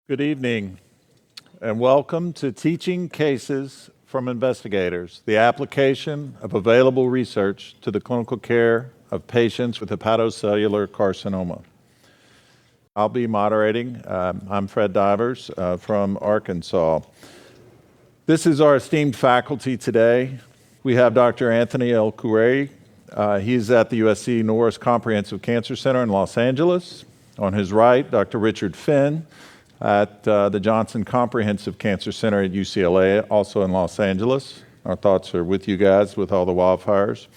Good evening, and welcome to Teaching Cases from Investigators, the application of available research to the clinical care of patients with hepatocellular carcinoma. I'll be moderating. I'm Fred Divers from Arkansas. This is our esteemed faculty today. We have Dr. Anthony El-Khoueiry. He's at the USC Norris Comprehensive Cancer Center in Los Angeles. On his right, Dr. Richard Finn at the Johnson Comprehensive Cancer Center at UCLA, also in Los Angeles. Our thoughts are with you guys with all the wildfires.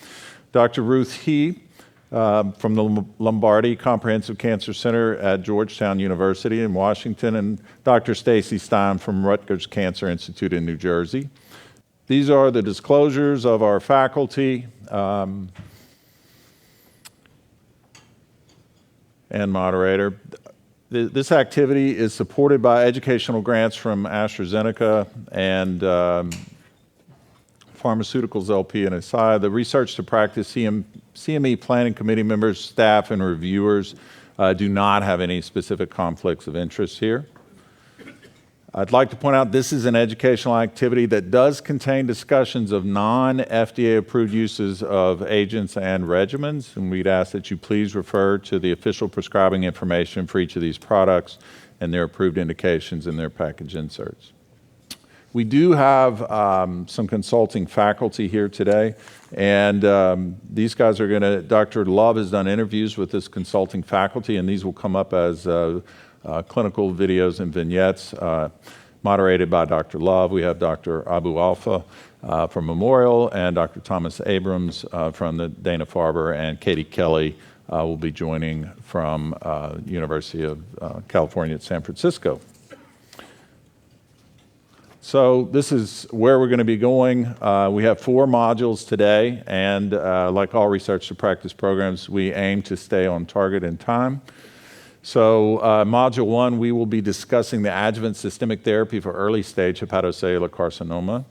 Dr. Ruth He from the Lombardi Comprehensive Cancer Center at Georgetown University in Washington, and Dr. Stacy Stein from Rutgers Cancer Institute in New Jersey. These are the disclosures of our faculty and moderator. This activity is supported by educational grants from AstraZeneca and Pharmaceuticals LP and ASI. The Research to Practice CME Planning Committee members, staff, and reviewers do not have any specific conflicts of interest here. I'd like to point out this is an educational activity that does contain discussions of non-FDA approved uses of agents and regimens, and we'd ask that you please refer to the official prescribing information for each of these products and their approved indications in their package inserts. We do have some consulting faculty here today, and these guys are Dr. Love has done interviews with this consulting faculty, and these will come up as clinical videos and vignettes moderated by Dr. Love. We have Dr. Abou-Alfa from Memorial and Dr. Thomas A Abrams from the Dana-Farber, and Katie Kelley will be joining from University of California at San Francisco. So this is where we're going to be going. We have 4 modules today, and like all research to practice programs, we aim to stay on target in time. So Module 1, we will be discussing the adjuvant systemic therapy for early stage hepatocellular carcinoma.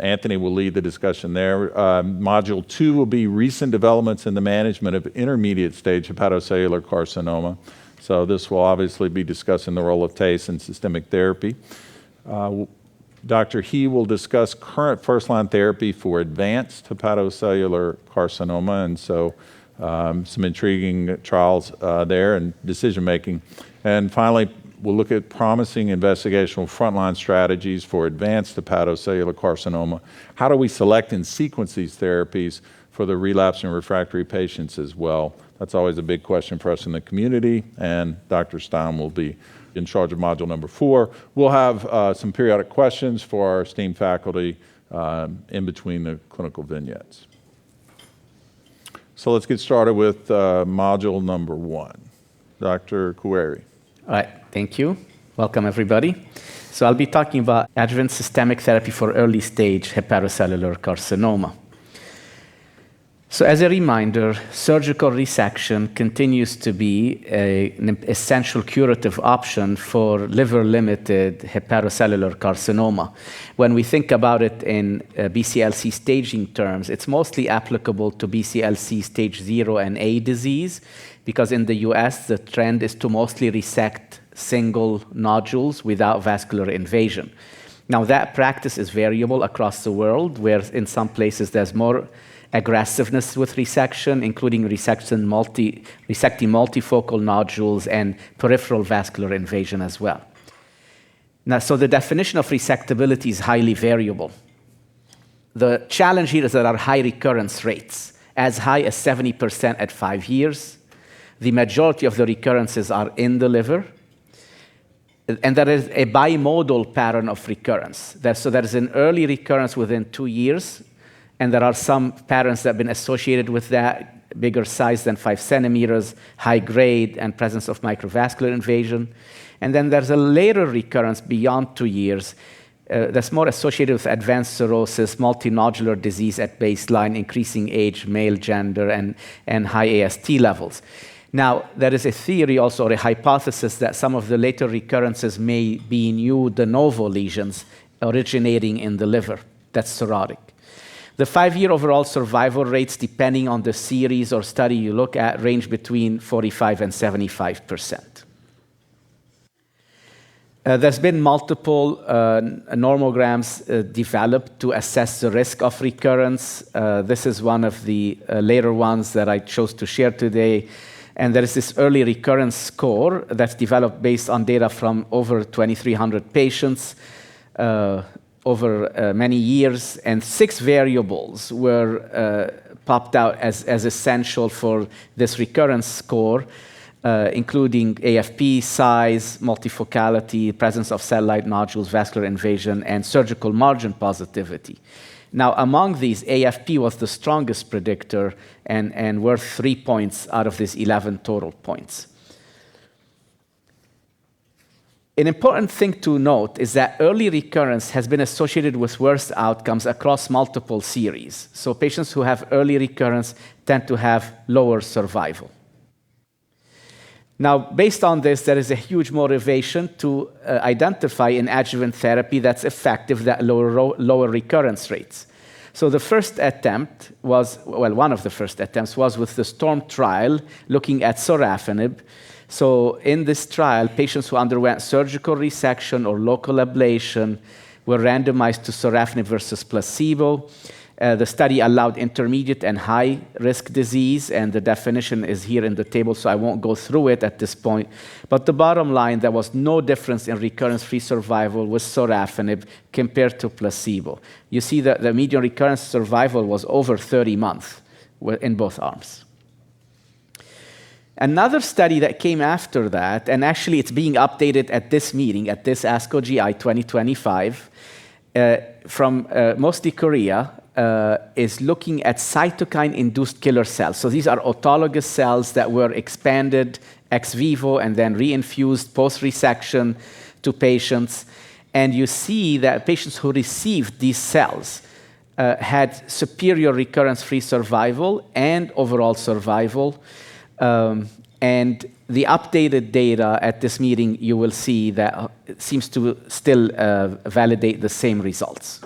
Anthony will lead the discussion there. Module 2 will be recent developments in the management of intermediate stage hepatocellular carcinoma. So this will obviously be discussing the role of TACE in systemic therapy. Dr. He will discuss current first-line therapy for advanced hepatocellular carcinoma, and so some intriguing trials there and decision-making. And finally, we'll look at promising investigational frontline strategies for advanced hepatocellular carcinoma. How do we select and sequence these therapies for the relapsed and refractory patients as well? That's always a big question for us in the community, and Dr. Stein will be in charge of module number 4. We'll have some periodic questions for our esteemed faculty in between the clinical vignettes. So let's get started with module number 1. Dr. Khoueiry. All right, thank you. Welcome, everybody. So I'll be talking about adjuvant systemic therapy for early stage hepatocellular carcinoma. So as a reminder, surgical resection continues to be an essential curative option for liver-limited hepatocellular carcinoma. When we think about it in BCLC staging terms, it's mostly applicable to BCLC stage 0 and A disease, because in the US, the trend is to mostly resect single nodules without vascular invasion. Now, that practice is variable across the world, where in some places there's more aggressiveness with resection, including resecting multifocal nodules and peripheral vascular invasion as well. Now, so the definition of resectability is highly variable. The challenge here is there are high recurrence rates, as high as 70% at 5 years. The majority of the recurrences are in the liver, and there is a bimodal pattern of recurrence. So there is an early recurrence within 2 years, and there are some patterns that have been associated with that, bigger size than 5 centimeters, high grade, and presence of microvascular invasion. And then there's a later recurrence beyond 2 years that's more associated with advanced cirrhosis, multinodular disease at baseline, increasing age, male gender, and high AST levels. Now, there is a theory also, or a hypothesis, that some of the later recurrences may be new de novo lesions originating in the liver. That's cirrhotic. The 5-year overall survival rates, depending on the series or study you look at, range between 45% and 75%. There's been multiple normograms developed to assess the risk of recurrence. This is one of the later ones that I chose to share today. And there is this early recurrence score that's developed based on data from over 2,300 patients over many years. And 6 variables were popped out as essential for this recurrence score, including AFP, size, multifocality, presence of satellite nodules, vascular invasion, and surgical margin positivity. Now, among these, AFP was the strongest predictor and worth 3 points out of these 11 total points. An important thing to note is that early recurrence has been associated with worse outcomes across multiple series. So patients who have early recurrence tend to have lower survival. Now, based on this, there is a huge motivation to identify an adjuvant therapy that's effective, that lower recurrence rates. So the first attempt was, well, one of the first attempts was with the STORM trial looking at sorafenib. So in this trial, patients who underwent surgical resection or local ablation were randomized to sorafenib versus placebo. The study allowed intermediate and high-risk disease, and the definition is here in the table, so I won't go through it at this point. But the bottom line, there was no difference in recurrence-free survival with sorafenib compared to placebo. You see that the median recurrence survival was over 30 months in both arms. Another study that came after that, and actually it's being updated at this meeting, at this ASCO GI 2025, from mostly Korea, is looking at cytokine-induced killer cells. So these are autologous cells that were expanded ex vivo and then reinfused post-resection to patients. And you see that patients who received these cells had superior recurrence-free survival and overall survival. And the updated data at this meeting, you will see that it seems to still validate the same results.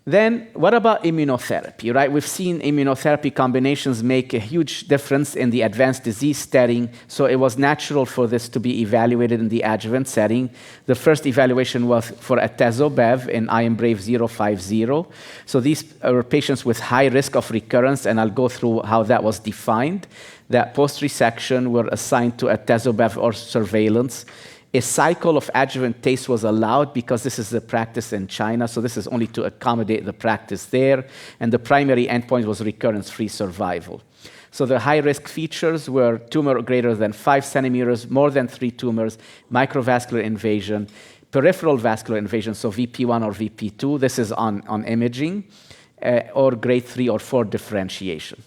Then what about immunotherapy, right? We've seen immunotherapy combinations make a huge difference in the advanced disease setting, so it was natural for this to be evaluated in the adjuvant setting. The first evaluation was for atezolizumab in IMbrave050. So these are patients with high risk of recurrence, and I'll go through how that was defined. That post-resection were assigned to atezolizumab or surveillance. A cycle of adjuvant TACE was allowed because this is the practice in China, so this is only to accommodate the practice there, and the primary endpoint was recurrence-free survival. So the high-risk features were tumor greater than 5 centimeters, more than 3 tumors, microvascular invasion, peripheral vascular invasion, so VP1 or VP2, this is on imaging, or grade 3 or 4 differentiation.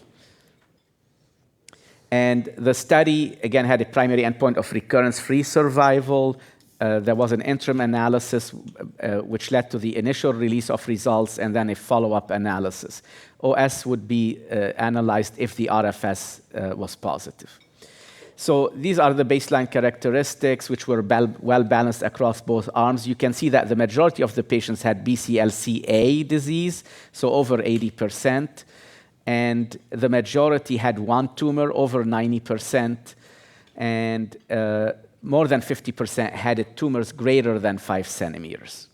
And the study, again, had a primary endpoint of recurrence-free survival. There was an interim analysis which led to the initial release of results and then a follow-up analysis. OS would be analyzed if the RFS was positive. So these are the baseline characteristics, which were well-balanced across both arms. You can see that the majority of the patients had BCLC-A disease, so over 80%. And the majority had one tumor, over 90%, and more than 50% had tumors greater than 5 centimeters.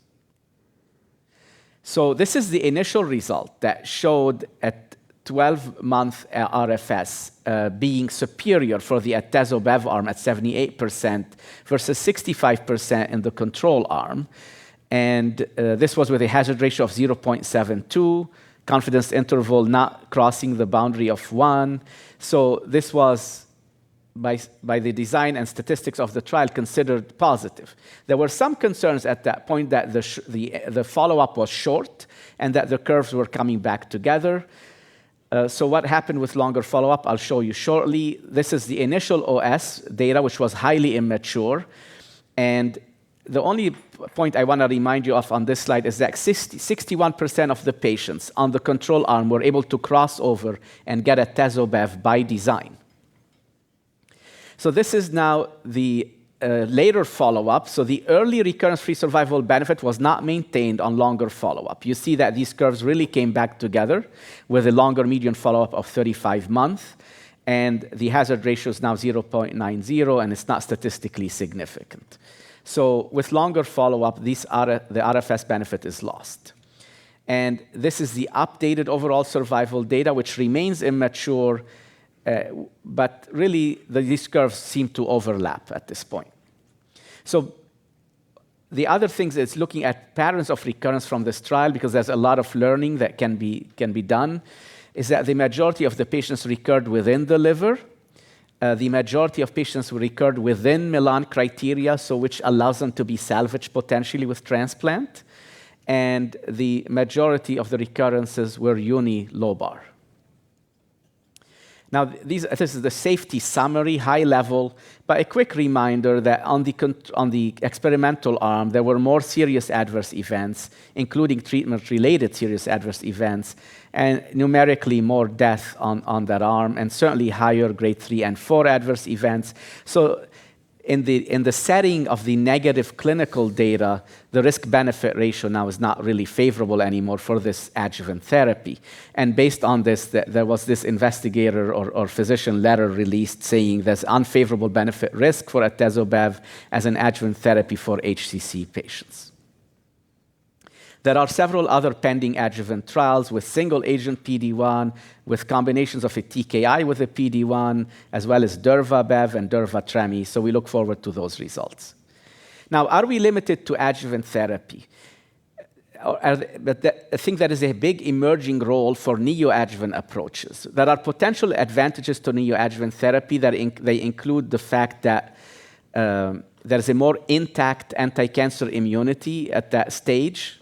So this is the initial result that showed at 12-month RFS being superior for the atezolizumab arm at 78% versus 65% in the control arm. And this was with a hazard ratio of 0.72, confidence interval not crossing the boundary of 1. So this was, by the design and statistics of the trial, considered positive. There were some concerns at that point that the follow-up was short and that the curves were coming back together. So what happened with longer follow-up, I'll show you shortly. This is the initial OS data, which was highly immature. And the only point I want to remind you of on this slide is that 61% of the patients on the control arm were able to cross over and get atezolizumab by design. So this is now the later follow-up. So the early recurrence-free survival benefit was not maintained on longer follow-up. You see that these curves really came back together with a longer median follow-up of 35 months. and the hazard ratio is now 0.90, and it's not statistically significant. So with longer follow-up, the RFS benefit is lost. And this is the updated overall survival data, which remains immature, but really these curves seem to overlap at this point. So the other thing is looking at patterns of recurrence from this trial, because there's a lot of learning that can be done, is that the majority of the patients recurred within the liver. The majority of patients who recurred within Milan criteria, so which allows them to be salvaged potentially with transplant. And the majority of the recurrences were unilobar. Now, this is the safety summary, high level, but a quick reminder that on the experimental arm, there were more serious adverse events, including treatment-related serious adverse events, and numerically more death on that arm, and certainly higher grade 3 and 4 adverse events. So in the setting of the negative clinical data, the risk-benefit ratio now is not really favorable anymore for this adjuvant therapy. And based on this, there was this investigator or physician letter released saying there's unfavorable benefit risk for atezo-bev as an adjuvant therapy for HCC patients. There are several other pending adjuvant trials with single-agent PD-1, with combinations of a TKI with a PD-1, as well as durva-bev and durva-tremi, so we look forward to those results. Now, are we limited to adjuvant therapy? But I think there is a big emerging role for neoadjuvant approaches. There are potential advantages to neoadjuvant therapy that they include the fact that there's a more intact anti-cancer immunity at that stage.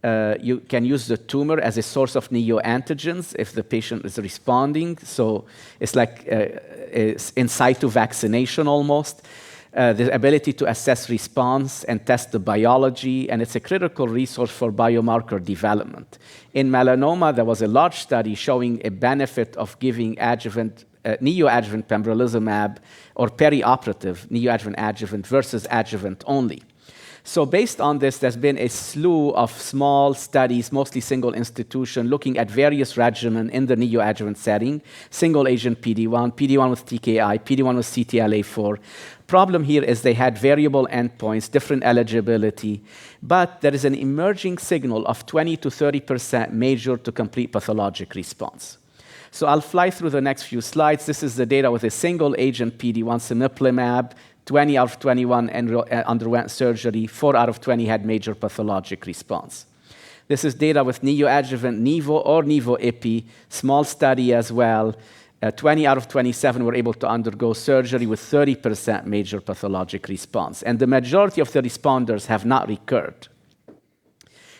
You can use the tumor as a source of neoantigens if the patient is responding. So it's like in situ vaccination almost. The ability to assess response and test the biology, and it's a critical resource for biomarker development. In melanoma, there was a large study showing a benefit of giving neoadjuvant pembrolizumab or perioperative neoadjuvant adjuvant versus adjuvant only. So based on this, there's been a slew of small studies, mostly single institution, looking at various regimen in the neoadjuvant setting, single agent PD-1, PD-1 with TKI, PD-1 with CTLA-4. Problem here is they had variable endpoints, different eligibility, but there is an emerging signal of 20 to 30% major to complete pathologic response. So I'll fly through the next few slides. This is the data with a single agent PD-1, cemiplimab. 20 out of 21 underwent surgery, 4 out of 20 had major pathologic response. This is data with neoadjuvant nivo or nivo-ipi, small study as well. 20 out of 27 were able to undergo surgery with 30% major pathologic response. And the majority of the responders have not recurred.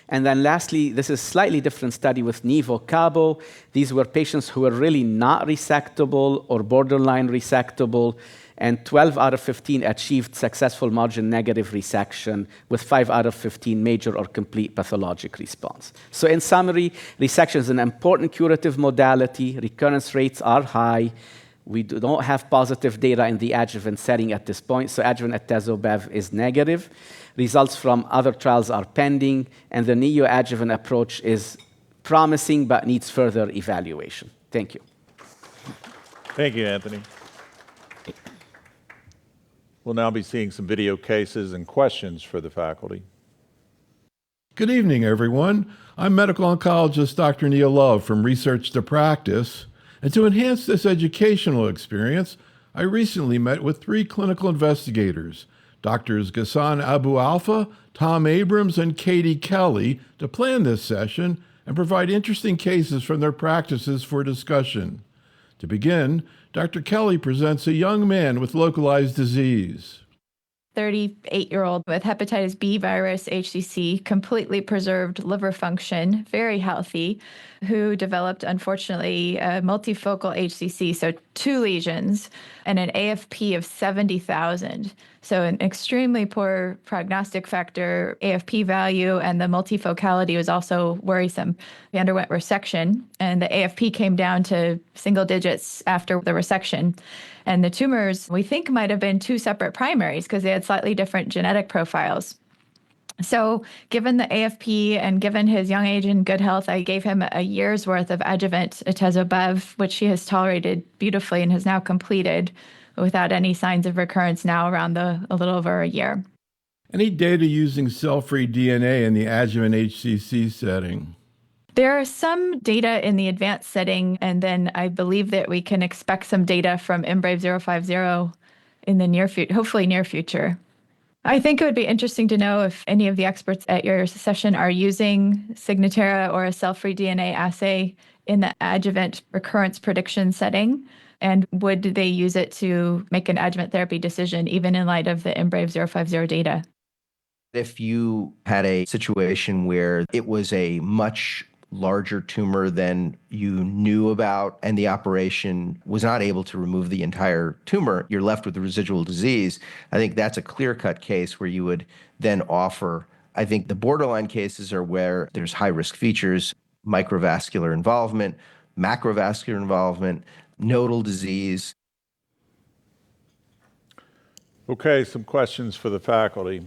And then lastly, this is a slightly different study with nivo-cabo. These were patients who were really not resectable or borderline resectable, and 12 out of 15 achieved successful margin-negative resection with 5 out of 15 major or complete pathologic response. So in summary, resection is an important curative modality. Recurrence rates are high. We don't have positive data in the adjuvant setting at this point, so adjuvant atezo-bev is negative. Results from other trials are pending, and the neoadjuvant approach is promising but needs further evaluation. Thank you. Thank you, Anthony. We'll now be seeing some video cases and questions for the faculty. Good evening, everyone. I'm medical oncologist Dr. Neil Love from Research to Practice. And to enhance this educational experience, I recently met with 3 clinical investigators, Drs Ghassan Abou-Alfa, Tom Abrams, and Kelley, to plan this session and provide interesting cases from their practices for discussion. To begin, Dr. Kelley presents a young man with localized disease. 38-year-old with hepatitis B virus, HCC, completely preserved liver function, very healthy, who developed, unfortunately, a multifocal HCC, so 2 lesions, and an AFP of 70,000. So an extremely poor prognostic factor AFP value, and the multifocality was also worrisome. He underwent resection, and the AFP came down to single digits after the resection. And the tumors, we think, might have been 2 separate primaries because they had slightly different genetic profiles. So given the AFP and given his young age and good health, I gave him a year's worth of adjuvant atezolizumab, which he has tolerated beautifully and has now completed without any signs of recurrence now around a little over a year. Any data using cell-free DNA in the adjuvant HCC setting? There are some data in the advanced setting, and then I believe that we can expect some data from IMbrave050 in the near future, hopefully near future. I think it would be interesting to know if any of the experts at your session are using Signatera or a cell-free DNA assay in the adjuvant recurrence prediction setting, and would they use it to make an adjuvant therapy decision, even in light of the IMbrave050 data? If you had a situation where it was a much larger tumor than you knew about and the operation was not able to remove the entire tumor, you're left with the residual disease. I think that's a clear-cut case where you would then offer. I think the borderline cases are where there's high-risk features, microvascular involvement, macrovascular involvement, nodal disease. Okay, some questions for the faculty.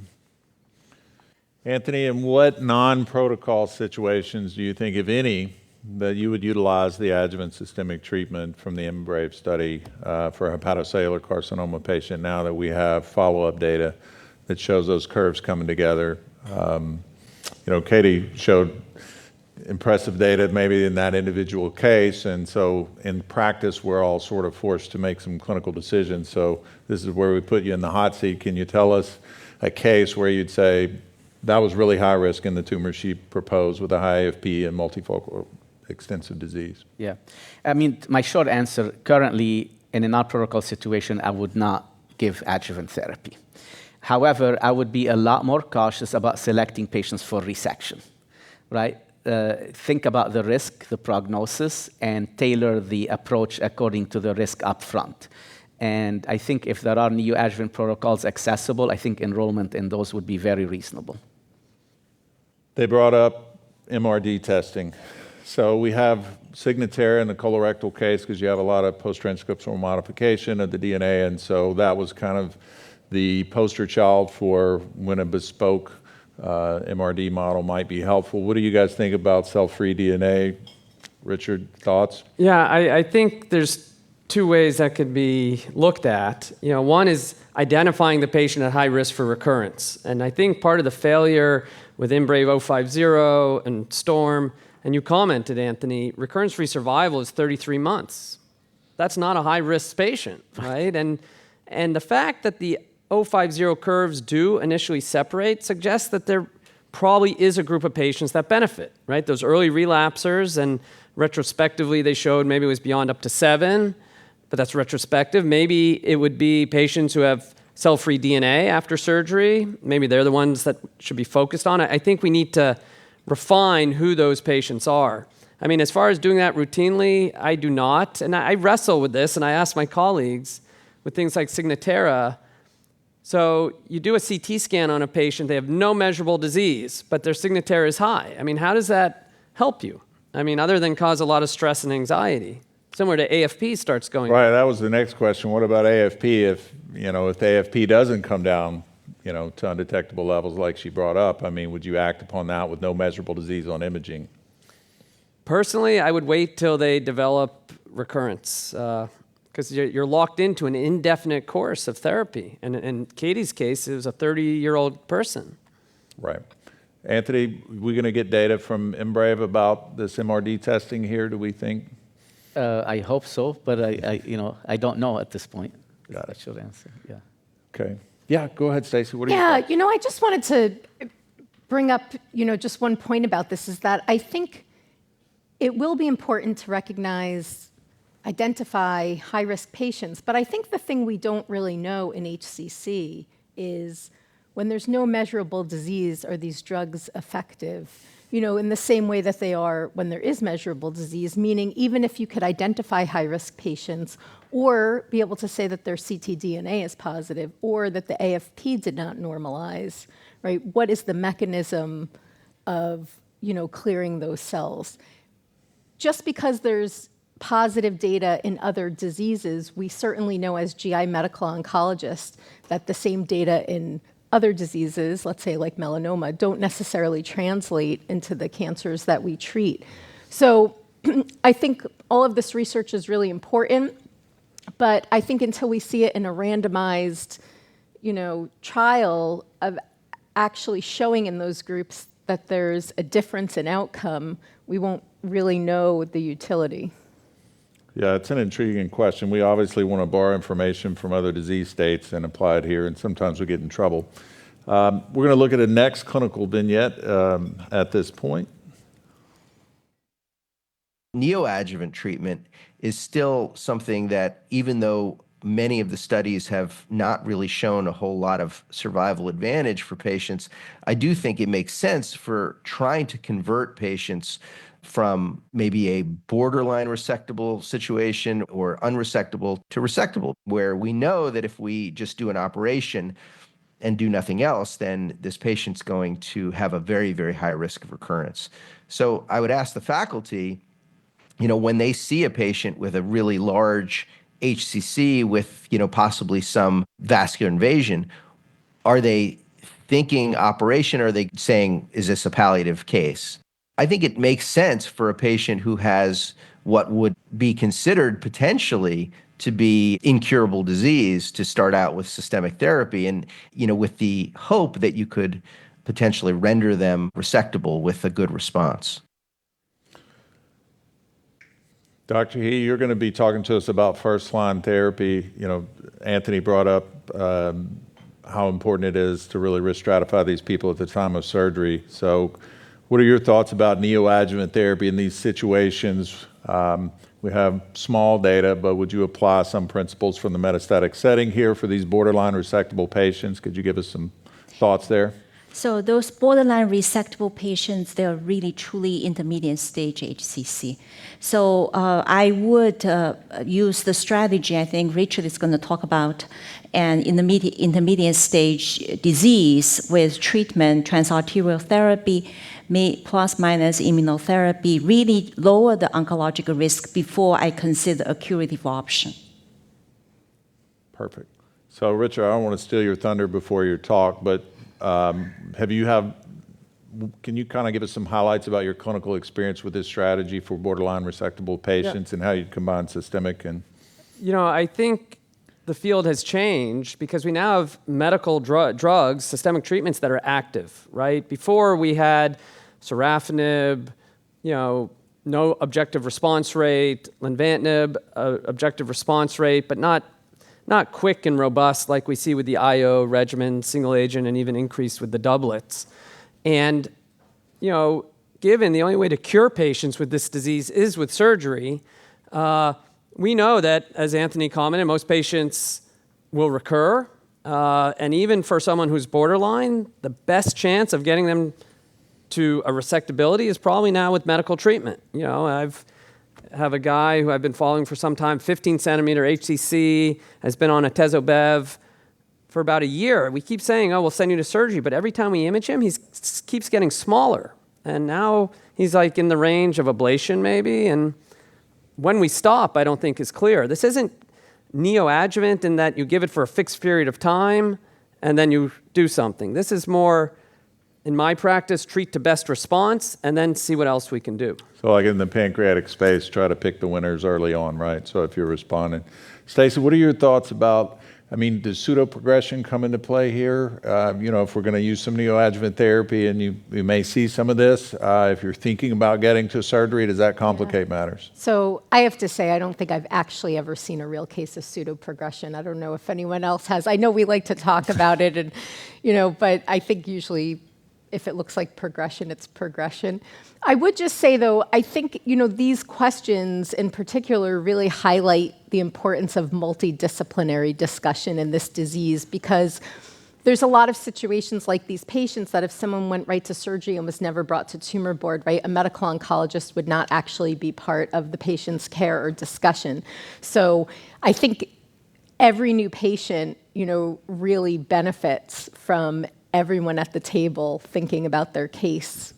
Anthony, in what non-protocol situations do you think, if any, that you would utilize the adjuvant systemic treatment from the IMbrave study for a hepatocellular carcinoma patient now that we have follow-up data that shows those curves coming together? Katie showed impressive data maybe in that individual case, and so in practice we're all sort of forced to make some clinical decisions. So this is where we put you in the hot seat. Can you tell us a case where you'd say, that was really high risk in the tumor she proposed with a high AFP and multifocal extensive disease? Yeah. I mean, my short answer, currently in a non-protocol situation, I would not give adjuvant therapy. However, I would be a lot more cautious about selecting patients for resection, right? Think about the risk, the prognosis, and tailor the approach according to the risk upfront. And I think if there are neoadjuvant protocols accessible, I think enrollment in those would be very reasonable. They brought up MRD testing. So we have Signatera in the colorectal case because you have a lot of post-transcriptional modification of the DNA, and so that was kind of the poster child for when a bespoke MRD model might be helpful. What do you guys think about cell-free DNA? Richard, thoughts? Yeah, I think there's two ways that could be looked at. One is identifying the patient at high risk for recurrence. And I think part of the failure with IMbrave050 and STORM, and you commented, Anthony, recurrence-free survival is 33 months. That's not a high-risk patient, right? And the fact that the 050 curves do initially separate suggests that there probably is a group of patients that benefit, right? Those early relapsers, and retrospectively they showed maybe it was beyond up to 7, but that's retrospective. Maybe it would be patients who have cell-free DNA after surgery. Maybe they're the ones that should be focused on it. I think we need to refine who those patients are. I mean, as far as doing that routinely, I do not. And I wrestle with this, and I ask my colleagues with things like Signatera. So you do a CT scan on a patient, they have no measurable disease, but their Signatera is high. I mean, how does that help you? I mean, other than cause a lot of stress and anxiety. Similar to AFP starts going. Right, that was the next question. What about AFP? If the AFP doesn't come down, to undetectable levels like she brought up, I mean, would you act upon that with no measurable disease on imaging? Personally, I would wait till they develop recurrence because you're locked into an indefinite course of therapy. And in Katie's case, it was a 30-year-old person. Right. Anthony, we're going to get data from IMbrave about this MRD testing here, do we think? I hope so, but I don't know at this point. Got it. Short answer. Yeah. Okay. Yeah, go ahead, Stacey. What do you think? I just wanted to bring up, just one point about this is that I think it will be important to recognize, identify high-risk patients, but I think the thing we don't really know in HCC is when there's no measurable disease, are these drugs effective? In the same way that they are when there is measurable disease, meaning even if you could identify high-risk patients or be able to say that their ctDNA is positive or that the AFP did not normalize, right? What is the mechanism of, clearing those cells? Just because there's positive data in other diseases, we certainly know as GI medical oncologists that the same data in other diseases, let's say like melanoma, don't necessarily translate into the cancers that we treat. So I think all of this research is really important, but I think until we see it in a randomized, trial of actually showing in those groups that there's a difference in outcome, we won't really know the utility. Yeah, it's an intriguing question. We obviously want to borrow information from other disease states and apply it here, and sometimes we get in trouble. We're going to look at a next clinical vignette at this point. Neoadjuvant treatment is still something that, even though many of the studies have not really shown a whole lot of survival advantage for patients, I do think it makes sense for trying to convert patients from maybe a borderline resectable situation or unresectable to resectable, where we know that if we just do an operation and do nothing else, then this patient's going to have a very, very high risk of recurrence. So I would ask the faculty, when they see a patient with a really large HCC with, possibly some vascular invasion, are they thinking operation, or are they saying, is this a palliative case? I think it makes sense for a patient who has what would be considered potentially to be incurable disease to start out with systemic therapy, and, with the hope that you could potentially render them resectable with a good response. Dr. He, you're going to be talking to us about first-line therapy. Anthony brought up how important it is to really risk stratify these people at the time of surgery. So what are your thoughts about neoadjuvant therapy in these situations? We have small data, but would you apply some principles from the metastatic setting here for these borderline resectable patients? Could you give us some thoughts there? So those borderline resectable patients, they're really truly intermediate stage HCC. So I would use the strategy I think Richard is going to talk about, and intermediate stage disease with treatment, transarterial therapy, plus minus immunotherapy, really lower the oncological risk before I consider a curative option. Perfect. So Richard, I don't want to steal your thunder before your talk, but can you kind of give us some highlights about your clinical experience with this strategy for borderline resectable patients and how you combine systemic and? I think the field has changed because we now have medical drugs, systemic treatments that are active, right? Before we had sorafenib, no objective response rate, lenvatinib, objective response rate, but not quick and robust like we see with the IO regimen, single agent, and even increased with the doublets. And, given the only way to cure patients with this disease is with surgery, we know that, as Anthony commented, most patients will recur. And even for someone who's borderline, the best chance of getting them to a resectability is probably now with medical treatment. Have a guy who I've been following for some time, 15 centimeter HCC, has been on atezolizumab for about a year. We keep saying, we'll send you to surgery, but every time we image him, he keeps getting smaller. And now he's like in the range of ablation maybe, and when we stop, I don't think is clear. This isn't neoadjuvant in that you give it for a fixed period of time and then you do something. This is more, in my practice, treat to best response and then see what else we can do. So like in the pancreatic space, try to pick the winners early on, right? So if you're responding. Stacey, what are your thoughts about, does pseudoprogression come into play here? If we're going to use some neoadjuvant therapy and you may see some of this, if you're thinking about getting to surgery, does that complicate matters? So I have to say, I don't think I've actually ever seen a real case of pseudoprogression. I don't know if anyone else has. I know we like to talk about it, and but I think usually if it looks like progression, it's progression. I would just say, though, I think, these questions in particular really highlight the importance of multidisciplinary discussion in this disease, because there's a lot of situations like these patients that if someone went right to surgery and was never brought to tumor board, right, a medical oncologist would not actually be part of the patient's care or discussion. So I think every new patient, really benefits from everyone at the table thinking about their case.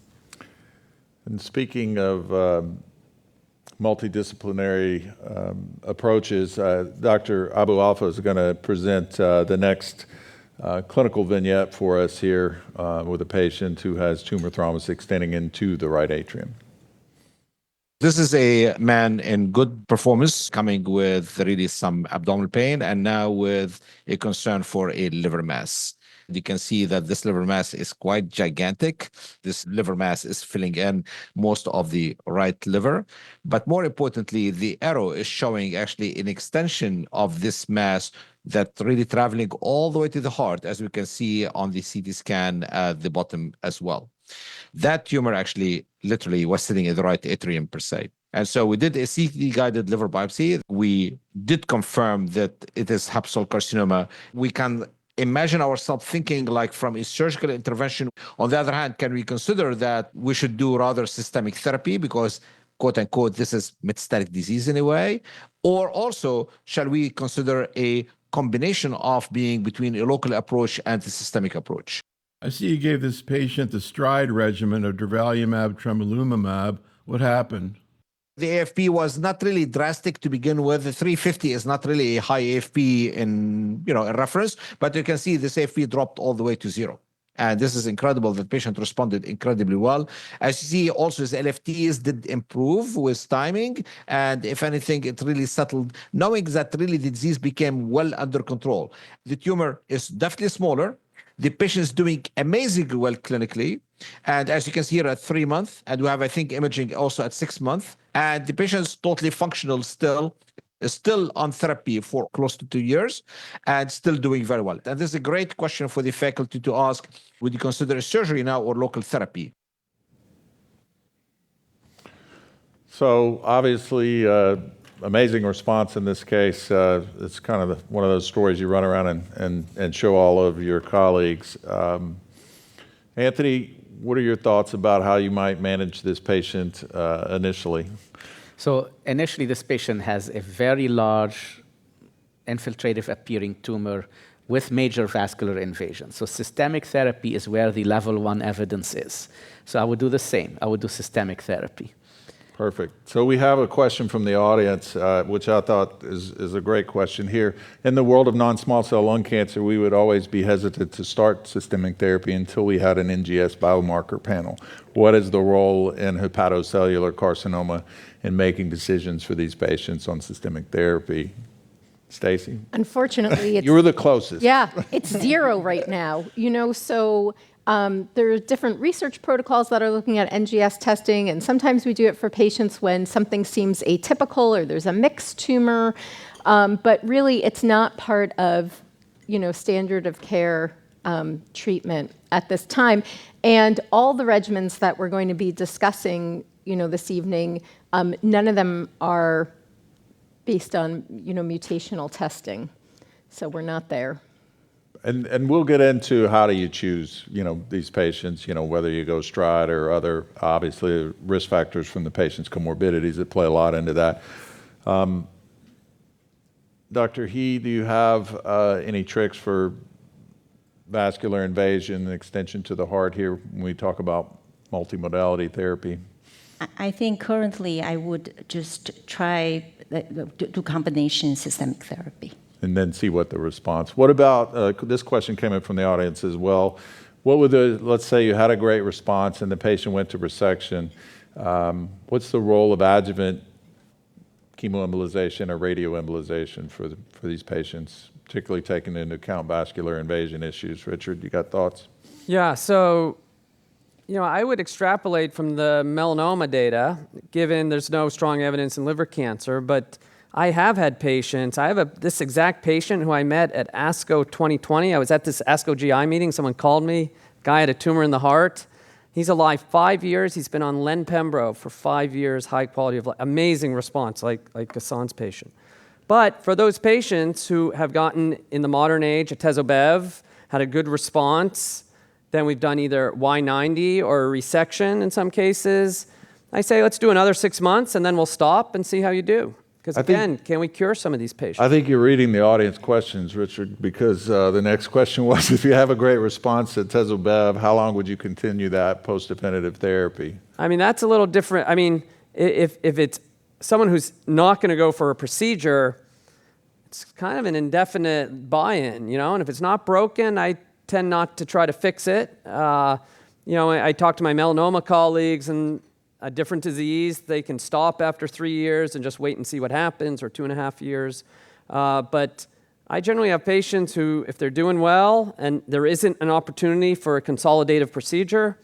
And speaking of multidisciplinary approaches, Dr. Abou-Alfa is going to present the next clinical vignette for us here with a patient who has tumor thrombus extending into the right atrium. This is a man in good performance coming with really some abdominal pain and now with a concern for a liver mass. You can see that this liver mass is quite gigantic. This liver mass is filling in most of the right liver. But more importantly, the arrow is showing actually an extension of this mass that really traveling all the way to the heart, as we can see on the CT scan at the bottom as well. That tumor actually literally was sitting in the right atrium per se. And so we did a CT-guided liver biopsy. We did confirm that it is hepatocellular carcinoma. We can imagine ourselves thinking like from a surgical intervention. On the other hand, can we consider that we should do rather systemic therapy because, quote unquote, this is metastatic disease in a way? Or also, shall we consider a combination of being between a local approach and the systemic approach? I see you gave this patient the STRIDE regimen of durvalumab, tremelimumab. What happened? The AFP was not really drastic to begin with. The 350 is not really a high AFP in reference, but you can see this AFP dropped all the way to 0. And this is incredible. The patient responded incredibly well. As you see, also his LFTs did improve with timing. And if anything, it really settled, knowing that really the disease became well under control. The tumor is definitely smaller. The patient is doing amazingly well clinically. And as you can see here at 3 months, and we have, I think, imaging also at 6 months. And the patient is totally functional still, is still on therapy for close to 2 years and still doing very well. And this is a great question for the faculty to ask, would you consider a surgery now or local therapy? So obviously, amazing response in this case. It's kind of one of those stories you run around and show all of your colleagues. Anthony, what are your thoughts about how you might manage this patient initially? So initially, this patient has a very large infiltrative appearing tumor with major vascular invasion. So systemic therapy is where the level 1 evidence is. So I would do the same. I would do systemic therapy. Perfect. So we have a question from the audience, which I thought is a great question here. In the world of non-small cell lung cancer, we would always be hesitant to start systemic therapy until we had an NGS biomarker panel. What is the role in hepatocellular carcinoma in making decisions for these patients on systemic therapy? Stacy? Unfortunately, You were the closest. Yeah, it's 0 right now. There are different research protocols that are looking at NGS testing, and sometimes we do it for patients when something seems atypical or there's a mixed tumor, but really it's not part of, standard of care treatment at this time. And all the regimens that we're going to be discussing, this evening, none of them are based on, mutational testing. So we're not there. And we'll get into how do you choose, these patients, whether you go STRIDE or other, obviously, risk factors from the patient's comorbidities that play a lot into that. Dr. He, do you have any tricks for vascular invasion and extension to the heart here when we talk about multimodality therapy? I think currently I would just try do combination systemic therapy. And then see what the response. What about, this question came in from the audience as well. What would let's say you had a great response and the patient went to resection. What's the role of adjuvant chemoembolization or radioembolization for these patients, particularly taking into account vascular invasion issues? Richard, you got thoughts? Yeah, so, I would extrapolate from the melanoma data, given there's no strong evidence in liver cancer, but I have had patients. I have this exact patient who I met at ASCO 2020. I was at this ASCO GI meeting. Someone called me. Guy had a tumor in the heart. He's alive 5 years. He's been on Len-Pembro for 5 years, high quality of life. Amazing response, like Ghassan's patient. But for those patients who have gotten, in the modern age, atezo-bev, had a good response, then we've done either Y90 or a resection in some cases. I say, let's do another 6 months, and then we'll stop and see how you do. Because again, can we cure some of these patients? I think you're reading the audience questions, Richard, because the next question was, if you have a great response to atezo-bev, how long would you continue that post-definitive therapy? I mean, that's a little different. I mean, if it's someone who's not going to go for a procedure, it's kind of an indefinite buy-in, and if it's not broken, I tend not to try to fix it. I talk to my melanoma colleagues, and a different disease, they can stop after 3 years and just wait and see what happens, or 2.5 years. But I generally have patients who, if they're doing well and there isn't an opportunity for a consolidative procedure,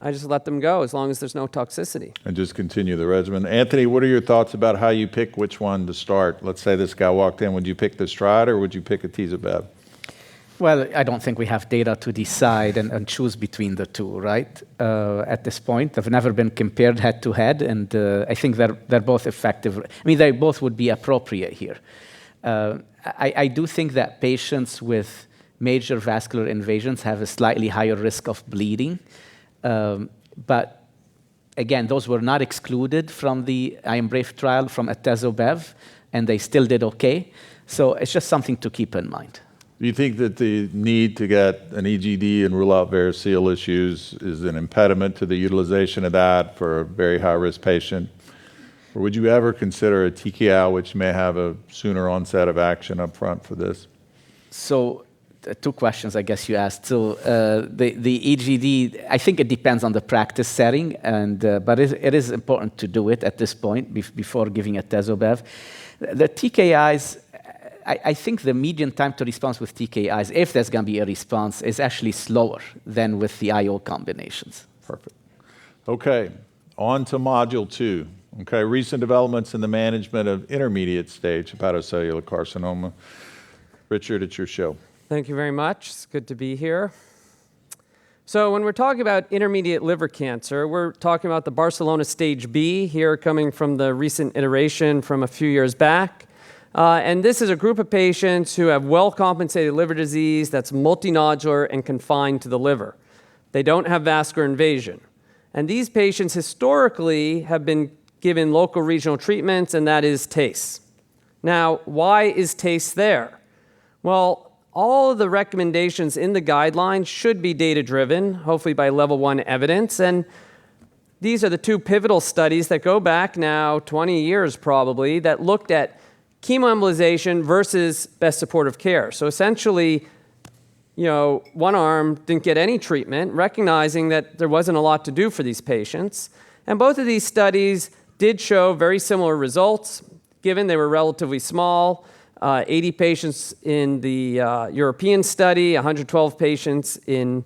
I just let them go as long as there's no toxicity. And just continue the regimen. Anthony, what are your thoughts about how you pick which one to start? Let's say this guy walked in. Would you pick the stride or would you pick atezolizumab? Well, I don't think we have data to decide and choose between the two, right? At this point, they've never been compared head-to-head, and I think they're both effective. I mean, they both would be appropriate here. I do think that patients with major vascular invasions have a slightly higher risk of bleeding. But again, those were not excluded from the IMbrave trial from atezolizumab, and they still did okay. So it's just something to keep in mind. Do you think that the need to get an EGD and rule out variceal issues is an impediment to the utilization of that for a very high-risk patient? Or would you ever consider a TKI which may have a sooner onset of action up front for this? So two questions, I guess you asked. So the EGD, I think it depends on the practice setting, but it is important to do it at this point before giving atezolizumab. The TKIs, I think the median time to response with TKIs, if there's going to be a response, is actually slower than with the IO combinations. Perfect. Okay, on to Module 2. Okay, recent developments in the management of intermediate stage hepatocellular carcinoma. Richard, it's your show. Thank you very much. It's good to be here. So when we're talking about intermediate liver cancer, we're talking about the Barcelona stage B here, coming from the recent iteration from a few years back. And this is a group of patients who have well-compensated liver disease that's multinodular and confined to the liver. They don't have vascular invasion. And these patients historically have been given local regional treatments, and that is TACE. Now, why is TACE there? Well, all of the recommendations in the guidelines should be data-driven, hopefully by level 1 evidence. And these are the two pivotal studies that go back now 20 years probably that looked at chemoembolization versus best supportive care. So essentially, one arm didn't get any treatment, recognizing that there wasn't a lot to do for these patients. And both of these studies did show very similar results, given they were relatively small. 80 patients in the European study, 112 patients in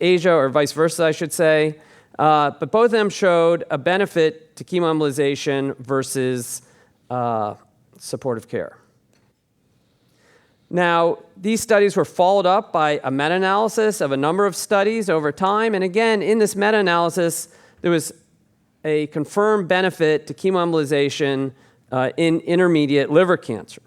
Asia, or vice versa, I should say. But both of them showed a benefit to chemoembolization versus supportive care. Now, these studies were followed up by a meta-analysis of a number of studies over time. And again, in this meta-analysis, there was a confirmed benefit to chemoembolization in intermediate liver cancer.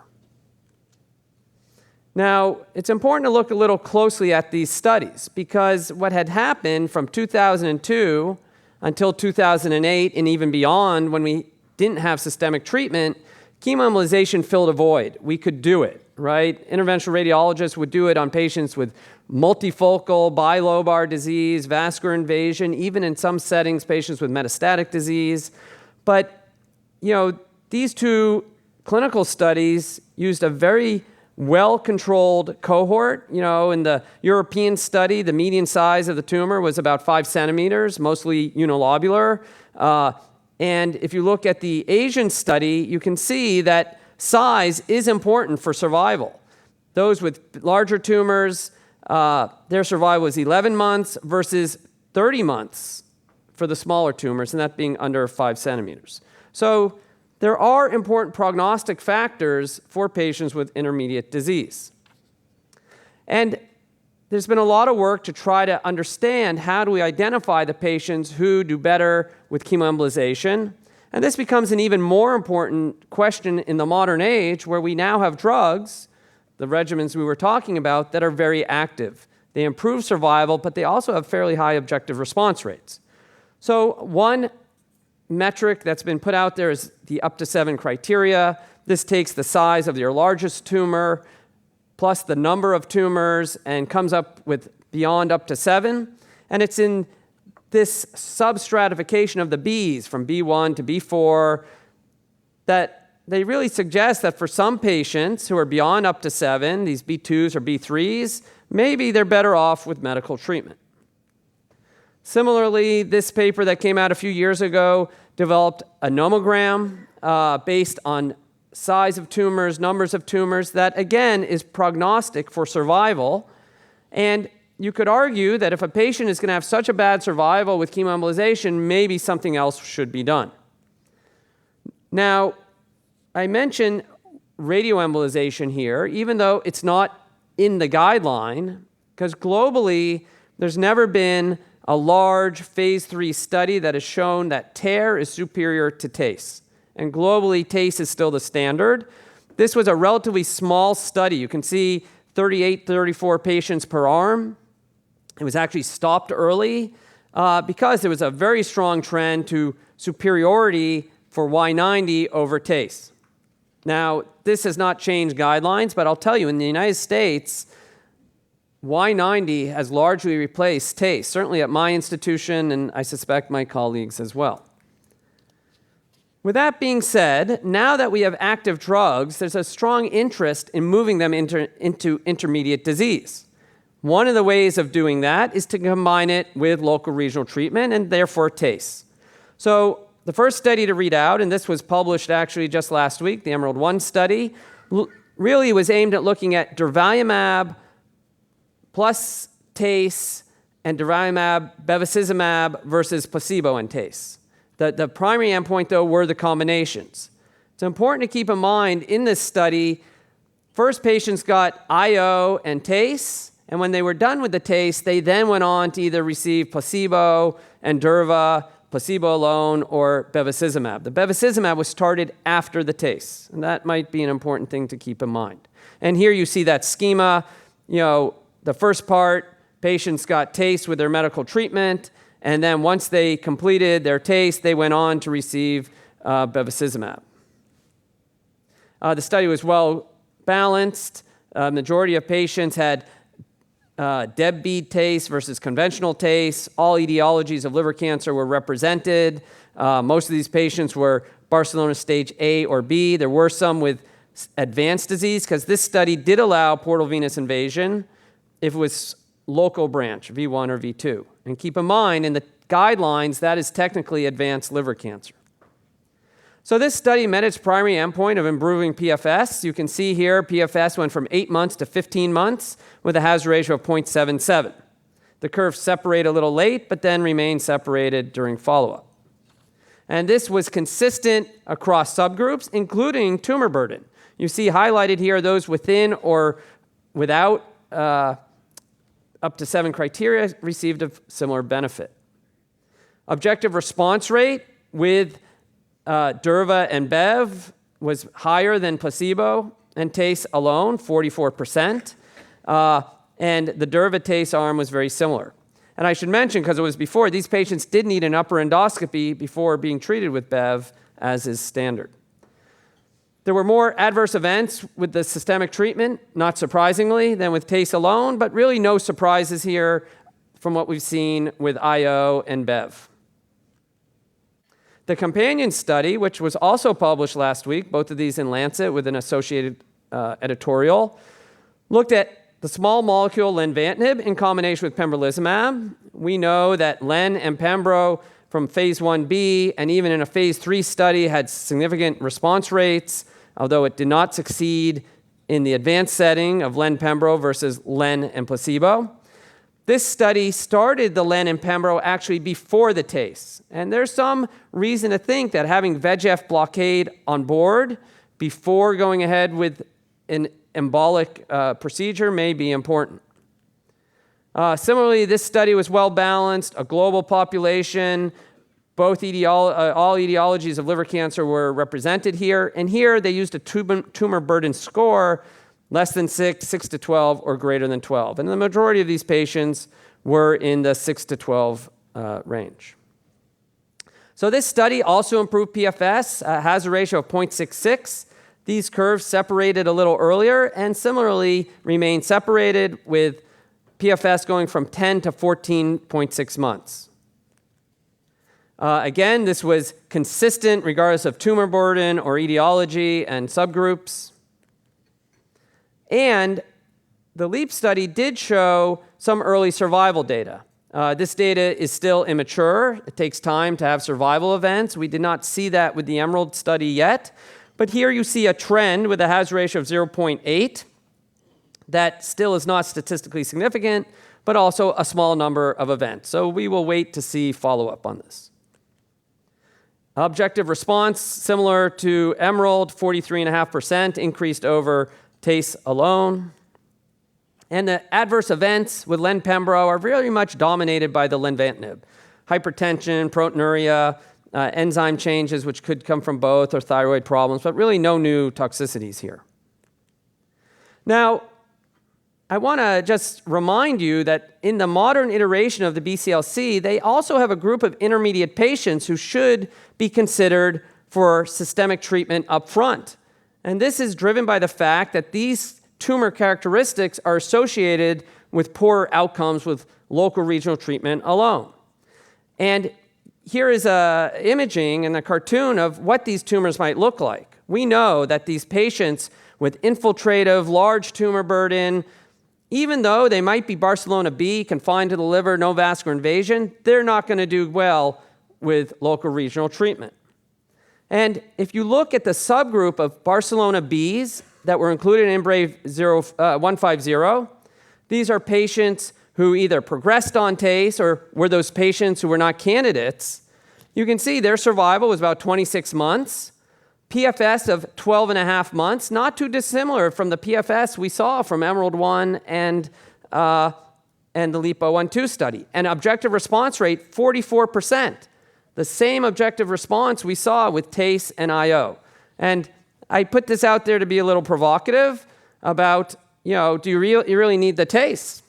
Now, it's important to look a little closely at these studies because what had happened from 2002 until 2008 and even beyond, when we didn't have systemic treatment, chemoembolization filled a void. We could do it, right? Interventional radiologists would do it on patients with multifocal bilobar disease, vascular invasion, even in some settings, patients with metastatic disease. But, these two clinical studies used a very well-controlled cohort. In the European study, the median size of the tumor was about 5 centimeters, mostly unilobular. And if you look at the Asian study, you can see that size is important for survival. Those with larger tumors, their survival was 11 months versus 30 months for the smaller tumors, and that being under 5 centimeters. So there are important prognostic factors for patients with intermediate disease. And there's been a lot of work to try to understand how do we identify the patients who do better with chemoembolization. And this becomes an even more important question in the modern age where we now have drugs, the regimens we were talking about, that are very active. They improve survival, but they also have fairly high objective response rates. So one metric that's been put out there is the up to 7 criteria. This takes the size of your largest tumor plus the number of tumors and comes up with beyond up to 7. And it's in this substratification of the Bs from B1 to B4 that they really suggest that for some patients who are beyond up to 7, these B2s or B3s, maybe they're better off with medical treatment. Similarly, this paper that came out a few years ago developed a nomogram based on size of tumors, numbers of tumors, that again is prognostic for survival. And you could argue that if a patient is going to have such a bad survival with chemoembolization, maybe something else should be done. Now, I mentioned radioembolization here, even though it's not in the guideline, because globally, there's never been a large phase 3 study that has shown that TARE is superior to TACE. And globally, TACE is still the standard. This was a relatively small study. You can see 38, 34 patients per arm. It was actually stopped early because there was a very strong trend to superiority for Y90 over TACE. Now, this has not changed guidelines, but I'll tell you, in the United States, Y90 has largely replaced TACE, certainly at my institution, and I suspect my colleagues as well. With that being said, now that we have active drugs, there's a strong interest in moving them into intermediate disease. One of the ways of doing that is to combine it with local regional treatment and therefore TACE. So the first study to read out, and this was published actually just last week, the Emerald 1 study, really was aimed at looking at durvalumab plus TACE and durvalumab bevacizumab versus placebo and TACE. The primary endpoint, though, were the combinations. It's important to keep in mind in this study, first patients got IO and TACE, and when they were done with the TACE, they then went on to either receive placebo and durva, placebo alone, or bevacizumab. The bevacizumab was started after the TACE, and that might be an important thing to keep in mind. And here you see that schema. The first part, patients got TACE with their medical treatment, and then once they completed their TACE, they went on to receive bevacizumab. The study was well balanced. Majority of patients had Deb-bead TACE versus conventional TACE. All etiologies of liver cancer were represented. Most of these patients were Barcelona stage A or B. There were some with advanced disease, because this study did allow portal venous invasion if it was local branch, V1 or V2. And keep in mind, in the guidelines, that is technically advanced liver cancer. So this study met its primary endpoint of improving PFS. You can see here PFS went from 8 months to 15 months with a hazard ratio of 0.77. The curves separate a little late, but then remain separated during follow-up. And this was consistent across subgroups, including tumor burden. You see highlighted here those within or without up to 7 criteria received a similar benefit. Objective response rate with durva and bev was higher than placebo and TACE alone, 44%. And the durva TACE arm was very similar. And I should mention, because it was before, these patients did need an upper endoscopy before being treated with bev, as is standard. There were more adverse events with the systemic treatment, not surprisingly, than with TACE alone, but really no surprises here from what we've seen with IO and bev. The companion study, which was also published last week, both of these in Lancet with an associated editorial, looked at the small molecule lenvatinib in combination with pembrolizumab. We know that len and pembro from phase 1b and even in a phase 3 study had significant response rates, although it did not succeed in the advanced setting of len-pembro versus len and placebo. This study started the len and pembro actually before the TACE. And there's some reason to think that having VEGF blockade on board before going ahead with an embolic procedure may be important. Similarly, this study was well balanced, a global population. All etiologies of liver cancer were represented here. And here they used a tumor burden score less than 6, 6 to 12, or greater than 12. And the majority of these patients were in the 6 to 12 range. So this study also improved PFS, has a ratio of 0.66. These curves separated a little earlier and similarly remain separated with PFS going from 10 to 14.6 months. Again, this was consistent regardless of tumor burden or etiology and subgroups. And the LEAP study did show some early survival data. This data is still immature. It takes time to have survival events. We did not see that with the EMERALD study yet. But here you see a trend with a hazard ratio of 0.8 that still is not statistically significant, but also a small number of events. So we will wait to see follow-up on this. Objective response, similar to EMERALD, 43.5%, increased over TACE alone. And the adverse events with len-pembro are very much dominated by the lenvatinib. Hypertension, proteinuria, enzyme changes, which could come from both, or thyroid problems, but really no new toxicities here. Now, I want to just remind you that in the modern iteration of the BCLC, they also have a group of intermediate patients who should be considered for systemic treatment up front. And this is driven by the fact that these tumor characteristics are associated with poorer outcomes with local regional treatment alone. And here is imaging and a cartoon of what these tumors might look like. We know that these patients with infiltrative, large tumor burden, even though they might be Barcelona B, confined to the liver, no vascular invasion, they're not going to do well with local regional treatment. And if you look at the subgroup of Barcelona Bs that were included in IMbrave 150, these are patients who either progressed on TACE or were those patients who were not candidates. You can see their survival was about 26 months. PFS of 12.5 months, not too dissimilar from the PFS we saw from EMERALD-1 and the LEAP-012 study. And objective response rate, 44%. The same objective response we saw with TACE and IO. And I put this out there to be a little provocative about, do you really need the TACE?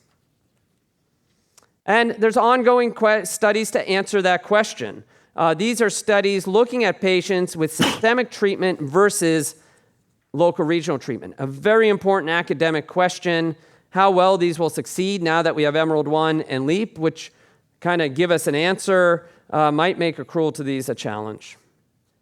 And there's ongoing studies to answer that question. These are studies looking at patients with systemic treatment versus local regional treatment. A very important academic question, how well these will succeed now that we have EMERALD-1 and LEAP, which kind of give us an answer, might make accrual to these a challenge.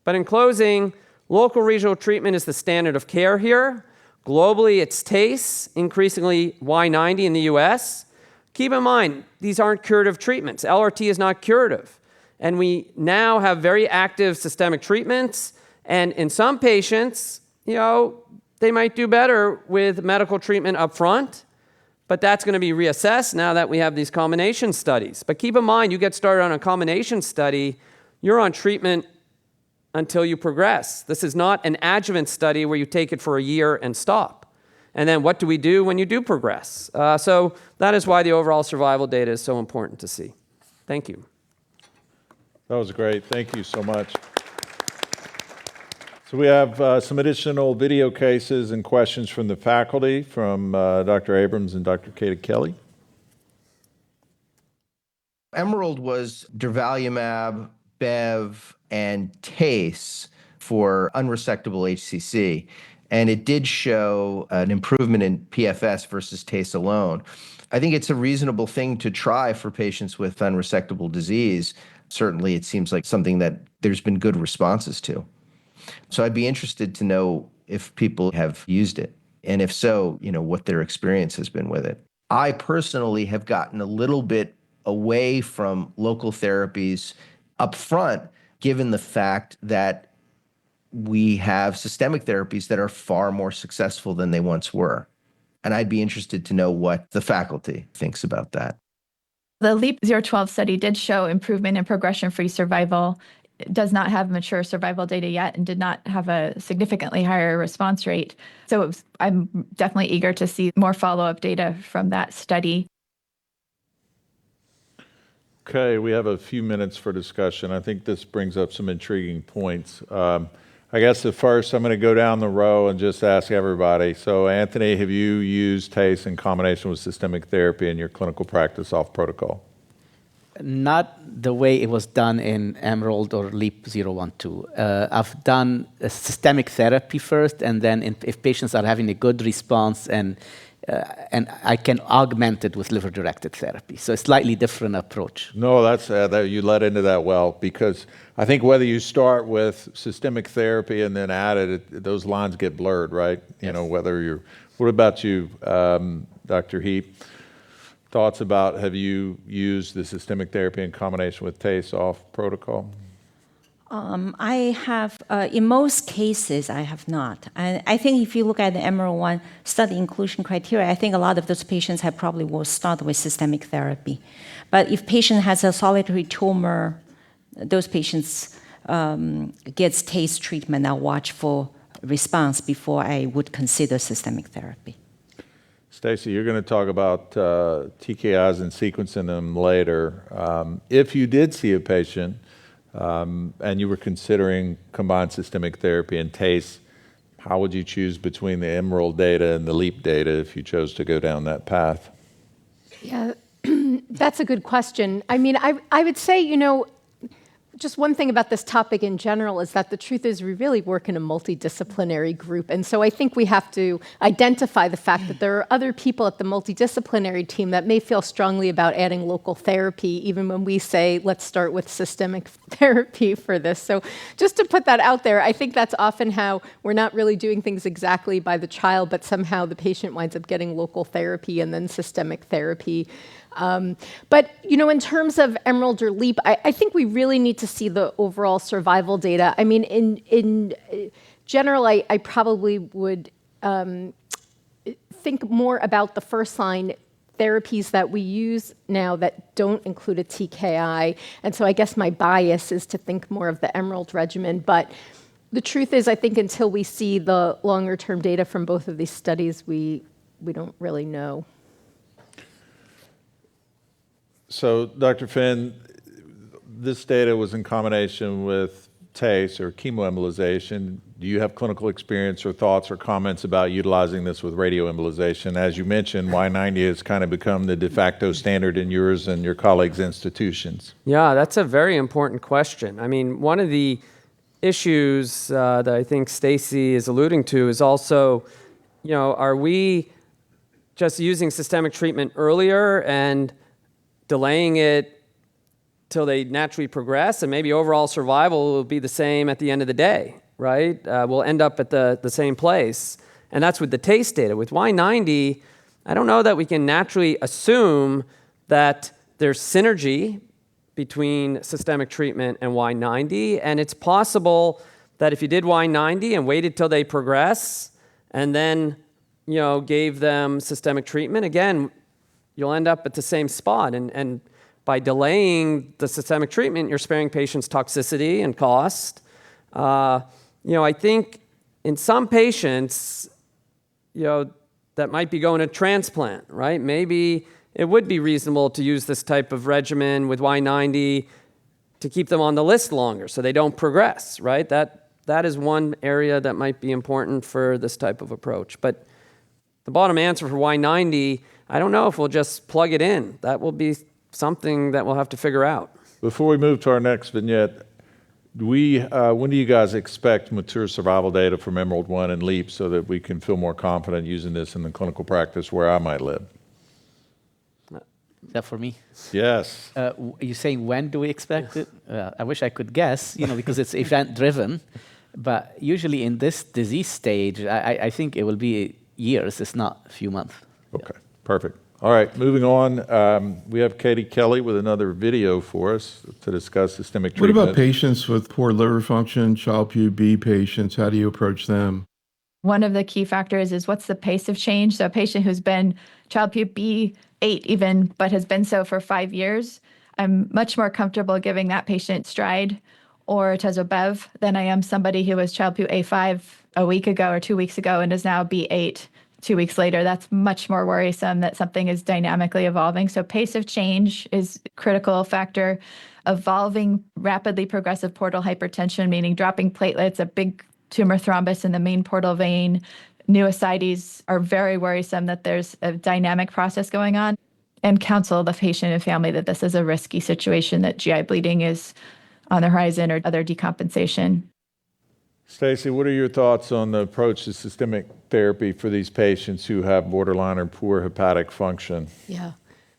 But in closing, local regional treatment is the standard of care here. Globally, it's TACE, increasingly Y90 in the US. Keep in mind, these aren't curative treatments. LRT is not curative. And we now have very active systemic treatments. And in some patients, they might do better with medical treatment up front. But that's going to be reassessed now that we have these combination studies. But keep in mind, you get started on a combination study, you're on treatment until you progress. This is not an adjuvant study where you take it for a year and stop. And then what do we do when you do progress? So that is why the overall survival data is so important to see. Thank you. That was great. Thank you so much. So we have some additional video cases and questions from the faculty, from Dr. Abrams and Dr. Kelley. EMERALD was durvalumab, bev, and TACE for unresectable HCC. And it did show an improvement in PFS versus TACE alone. I think it's a reasonable thing to try for patients with unresectable disease. Certainly, it seems like something that there's been good responses to. So I'd be interested to know if people have used it, and if so, what their experience has been with it. I personally have gotten a little bit away from local therapies up front, given the fact that we have systemic therapies that are far more successful than they once were. And I'd be interested to know what the faculty thinks about that. The LEAP-012 study did show improvement in progression-free survival. It does not have mature survival data yet and did not have a significantly higher response rate. So I'm definitely eager to see more follow-up data from that study. Okay, we have a few minutes for discussion. I think this brings up some intriguing points. I guess at first I'm going to go down the row and just ask everybody. So Anthony, have you used TACE in combination with systemic therapy in your clinical practice off protocol? Not the way it was done in EMERALD or LEAP-012. I've done a systemic therapy first, and then if patients are having a good response and and I can augment it with liver-directed therapy. So a slightly different approach. No, that's you led into that well, because I think whether you start with systemic therapy and then add it, those lines get blurred, right? You know, whether you're. What about you, Dr. Heap? Thoughts about, have you used the systemic therapy in combination with TACE off protocol? I have, in most cases, I have not. And I think if you look at the EMERALD-1 study inclusion criteria, I think a lot of those patients have probably will start with systemic therapy. But if patient has a solitary tumor, those patients gets TACE treatment. I'll watch for response before I would consider systemic therapy. Stacy, you're going to talk about TKIs and sequencing them later. If you did see a patient and you were considering combined systemic therapy and TACE, how would you choose between the EMERALD data and the LEAP data if you chose to go down that path? Yeah, that's a good question. I mean, I would say, you know, just one thing about this topic in general is that the truth is we really work in a multidisciplinary group. And so I think we have to identify the fact that there are other people at the multidisciplinary team that may feel strongly about adding local therapy, even when we say, let's start with systemic therapy for this. So just to put that out there, I think that's often how we're not really doing things exactly by the child, but somehow the patient winds up getting local therapy and then systemic therapy. But, you know, in terms of EMERALD or LEAP, I think we really need to see the overall survival data. I mean, in general, I probably would think more about the first-line therapies that we use now that don't include a TKI. And so I guess my bias is to think more of the EMERALD regimen. But the truth is, I think until we see the longer-term data from both of these studies, we don't really know. So, Dr. Finn, this data was in combination with TACE or chemoembolization. Do you have clinical experience or thoughts or comments about utilizing this with radioembolization? As you mentioned, Y90 has kind of become the de facto standard in yours and your colleagues' institutions. Yeah, that's a very important question. I mean, one of the issues that I think Stacy is alluding to is also, you know, are we just using systemic treatment earlier and delaying it till they naturally progress, and maybe overall survival will be the same at the end of the day, right? We'll end up at the same place. And that's with the TACE data. With Y90, I don't know that we can naturally assume that there's synergy between systemic treatment and Y90, and it's possible that if you did Y90 and waited till they progress and then, you know, gave them systemic treatment, again, you'll end up at the same spot. And by delaying the systemic treatment, you're sparing patients toxicity and cost. You know, I think in some patients, you know, that might be going to transplant, right? Maybe it would be reasonable to use this type of regimen with Y90 to keep them on the list longer so they don't progress, right? That is one area that might be important for this type of approach. But the bottom answer for Y90, I don't know if we'll just plug it in. That will be something that we'll have to figure out. Before we move to our next vignette, when do you guys expect mature survival data from EMERALD-1 and LEAP so that we can feel more confident using this in the clinical practice where I might live? Is that for me? Yes. You're saying when do we expect it? I wish I could guess, you know, because it's event-driven. But usually in this disease stage, I think it will be years, it's not a few months. Okay, perfect. All right, moving on. We have Katie Kelley with another video for us to discuss systemic treatment. What about patients with poor liver function, Child-Pugh B patients? How do you approach them? One of the key factors is what's the pace of change. So a patient who's been Child-Pugh B 8 even, but has been so for 5 years, I'm much more comfortable giving that patient Stride or atezobev than I am somebody who was Child-Pugh A5 a week ago or 2 weeks ago and is now B8 2 weeks later. That's much more worrisome that something is dynamically evolving. So pace of change is a critical factor. Evolving rapidly progressive portal hypertension, meaning dropping platelets, a big tumor thrombus in the main portal vein, new ascites are very worrisome that there's a dynamic process going on, and counsel the patient and family that this is a risky situation, that GI bleeding is on the horizon or other decompensation. Stacy, what are your thoughts on the approach to systemic therapy for these patients who have borderline or poor hepatic function? Yeah.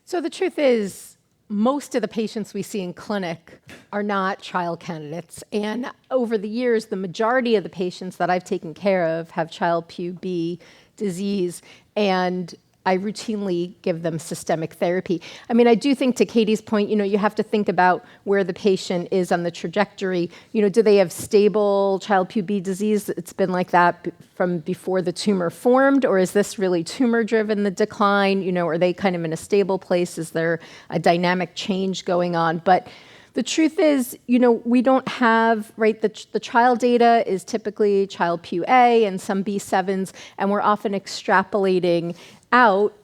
So the truth is, most of the patients we see in clinic are not trial candidates. And over the years, the majority of the patients that I've taken care of have Child-Pugh B disease, and I routinely give them systemic therapy. I mean, I do think, to Katie's point, you have to think about where the patient is on the trajectory. Do they have stable Child-Pugh B disease? It's been like that from before the tumor formed, or is this really tumor-driven, the decline? Are they kind of in a stable place? Is there a dynamic change going on? But the truth is, we don't have, right, the trial data is typically Child-Pugh A and some B7s, and we're often extrapolating out,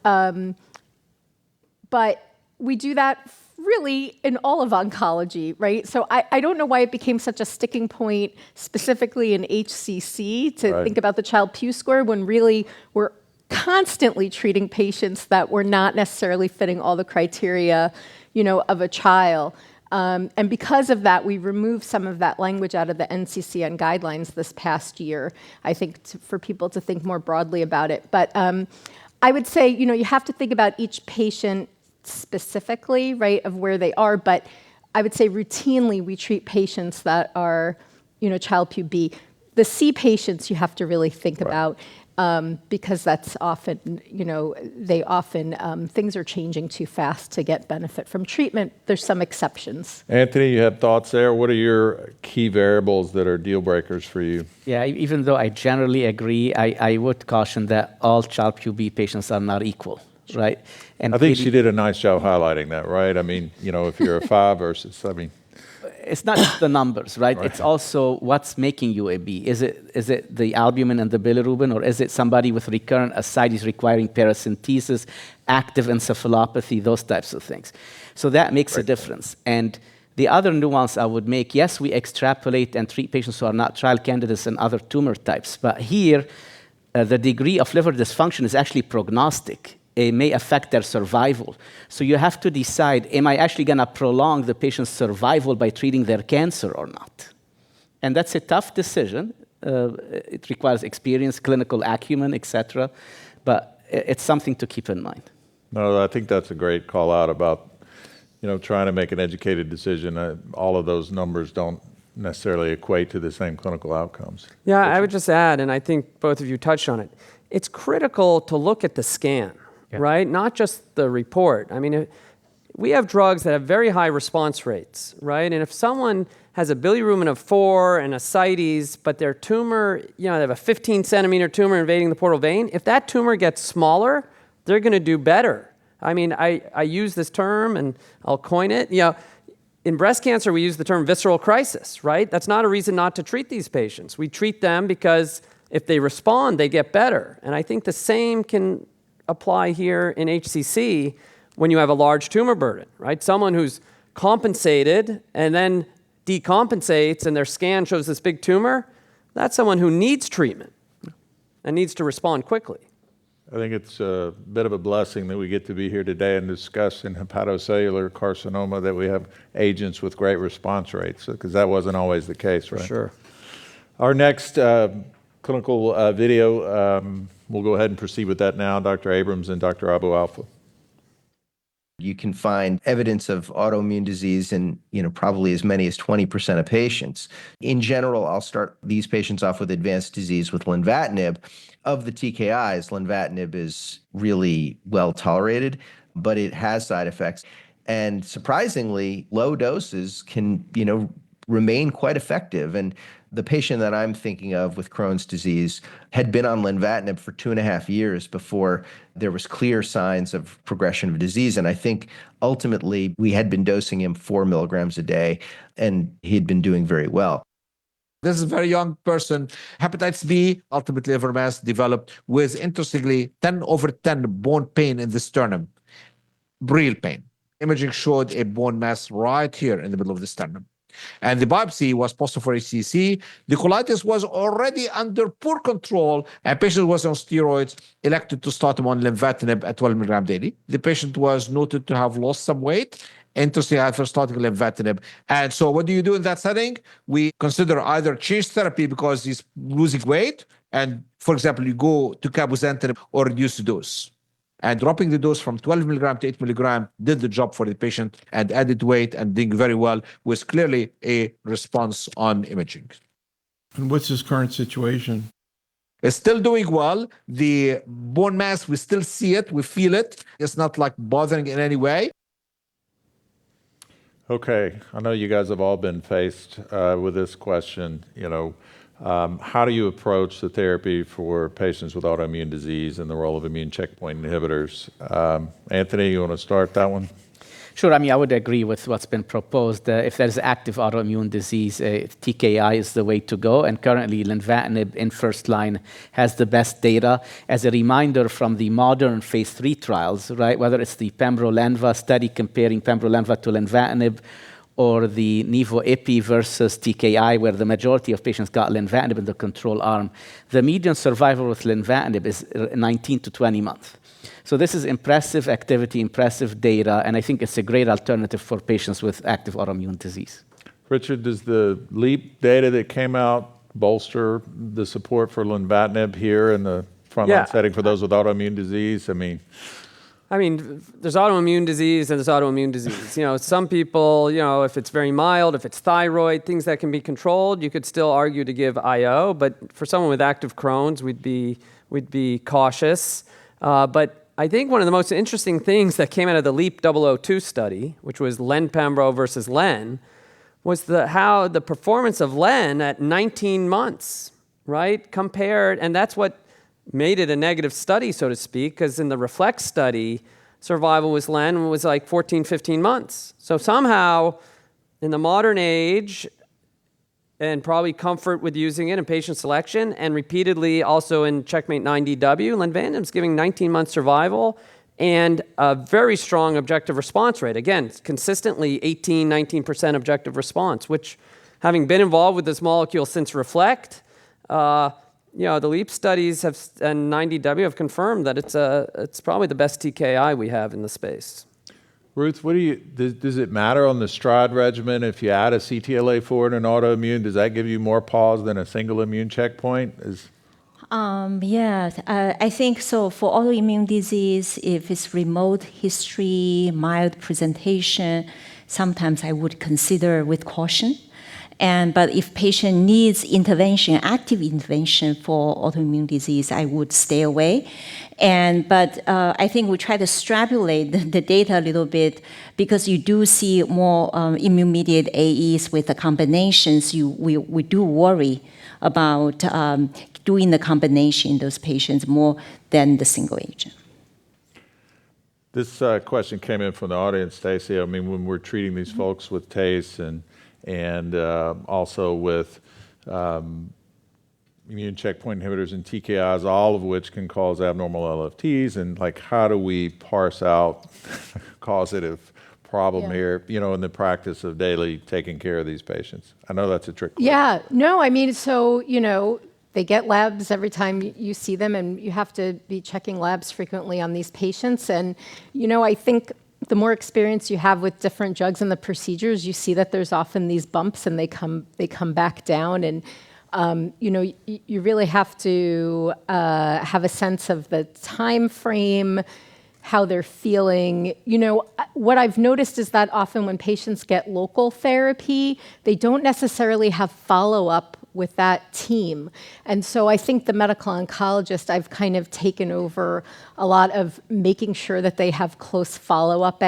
but we do that really in all of oncology, right? So I don't know why it became such a sticking point specifically in HCC to think about the Child-Pugh score, when really we're constantly treating patients that were not necessarily fitting all the criteria, of a trial. And because of that, we removed some of that language out of the NCCN guidelines this past year, I think, for people to think more broadly about it. But I would say, you have to think about each patient specifically, right, of where they are. But I would say routinely we treat patients that are, Child-Pugh B. The C patients you have to really think about, because that's often, things are changing too fast to get benefit from treatment. There's some exceptions. Anthony, you have thoughts there? What are your key variables that are deal breakers for you? Yeah, even though I generally agree, I would caution that all Child-Pugh B patients are not equal, right? And I think she did a nice job highlighting that, right? I mean, if you're a 5 versus, it's not just the numbers, right? It's also what's making you a B. Is it the albumin and the bilirubin, or is it somebody with recurrent ascites requiring paracentesis, active encephalopathy, those types of things? So that makes a difference. And the other nuance I would make, yes, we extrapolate and treat patients who are not trial candidates and other tumor types, but here, the degree of liver dysfunction is actually prognostic. It may affect their survival. So you have to decide, am I actually going to prolong the patient's survival by treating their cancer or not? And that's a tough decision. It requires experience, clinical acumen, et cetera. But it's something to keep in mind. No, I think that's a great call out about, trying to make an educated decision. All of those numbers don't necessarily equate to the same clinical outcomes. Yeah, I would just add, and I think both of you touched on it, it's critical to look at the scan. Right? Not just the report. I mean, we have drugs that have very high response rates, right? And if someone has a bilirubin of 4 and ascites, but their tumor, they have a 15-centimeter tumor invading the portal vein, if that tumor gets smaller, they're going to do better. I mean, I use this term, and I'll coin it. In breast cancer, we use the term visceral crisis, right? That's not a reason not to treat these patients. We treat them because if they respond, they get better. And I think the same can apply here in HCC when you have a large tumor burden, right? Someone who's compensated and then decompensates and their scan shows this big tumor, that's someone who needs treatment and needs to respond quickly. I think it's a bit of a blessing that we get to be here today and discuss in hepatocellular carcinoma that we have agents with great response rates, because that wasn't always the case, right? For sure. Our next clinical video, we'll go ahead and proceed with that now, Dr. Abrams and Dr. Abou-Alfa. You can find evidence of autoimmune disease in, probably as many as 20% of patients. In general, I'll start these patients off with advanced disease with lenvatinib. Of the TKIs, lenvatinib is really well tolerated, but it has side effects. And surprisingly, low doses can, remain quite effective. And the patient that I'm thinking of with Crohn's disease had been on lenvatinib for 2.5 years before there was clear signs of progression of disease. And I think ultimately we had been dosing him 4 milligrams a day, and he'd been doing very well. This is a very young person. Hepatitis B, ultimately liver mass, developed with, interestingly, 10/10 bone pain in the sternum. Real pain. Imaging showed a bone mass right here in the middle of the sternum. And the biopsy was positive for HCC. The colitis was already under poor control, and patient was on steroids, elected to start him on lenvatinib at 12 milligrams daily. The patient was noted to have lost some weight interesting atherosclerotic lenvatinib. And so what do you do in that setting? We consider either change therapy because he's losing weight, and for example, you go to cabozantinib or reduce the dose. And dropping the dose from 12 milligram to 8 milligram did the job for the patient and added weight and doing very well, with clearly a response on imaging. And what's his current situation? It's still doing well. The bone mass, we still see it, we feel it. It's not like bothering in any way. Okay, I know you guys have all been faced with this question. How do you approach the therapy for patients with autoimmune disease and the role of immune checkpoint inhibitors? Anthony, you want to start that one? Sure. I mean, I would agree with what's been proposed. If there's active autoimmune disease, TKI is the way to go. And currently, lenvatinib in first line has the best data. As a reminder from the modern phase 3 trials, right, whether it's the pembro-lenva study comparing pembro-lenva to lenvatinib, or the nivo-ipi versus TKI, where the majority of patients got lenvatinib in the control arm, the median survival with lenvatinib is 19 to 20 months. So this is impressive activity, impressive data, and I think it's a great alternative for patients with active autoimmune disease. Richard, does the LEAP data that came out bolster the support for lenvatinib here in the frontline setting for those with autoimmune disease? I mean, there's autoimmune disease and there's autoimmune disease. Some people, if it's very mild, if it's thyroid, things that can be controlled, you could still argue to give IO. But for someone with active Crohn's, we'd be cautious. But I think one of the most interesting things that came out of the LEAP 002 study, which was len-pembro versus len, was how the performance of len at 19 months, right, compared, and that's what made it a negative study, so to speak, because in the REFLECT study, survival with len was like 14, 15 months. So somehow, in the modern age, and probably comfort with using it in patient selection, and repeatedly also in Checkmate 9DW, lenvatinib's giving 19-month survival and a very strong objective response rate. Again, consistently 18, 19% objective response, which, having been involved with this molecule since REFLECT, the LEAP studies and 9DW have confirmed that it's probably the best TKI we have in the space. Ruth, does it matter on the STRIDE regimen if you add a CTLA-4 in an autoimmune? Does that give you more pause than a single immune checkpoint? I think so. For autoimmune disease, if it's remote history, mild presentation, sometimes I would consider with caution. But if patient needs intervention, active intervention for autoimmune disease, I would stay away. But I think we try to extrapolate the data a little bit because you do see more immune-mediated AEs with the combinations. We do worry about doing the combination in those patients more than the single agent. This question came in from the audience, Stacey. I mean, when we're treating these folks with TACE and also with immune checkpoint inhibitors and TKIs, all of which can cause abnormal LFTs, and how do we parse out causative problem here, in the practice of daily taking care of these patients? I know that's a trick question. Yeah, no, so, they get labs every time you see them, and you have to be checking labs frequently on these patients. And, I think the more experience you have with different drugs and the procedures, you see that there's often these bumps and they come back down. And, you really have to have a sense of the time frame, how they're feeling. What I've noticed is that often when patients get local therapy, they don't necessarily have follow-up with that team. And so I think the medical oncologist, I've kind of taken over a lot of making sure that they have close follow-up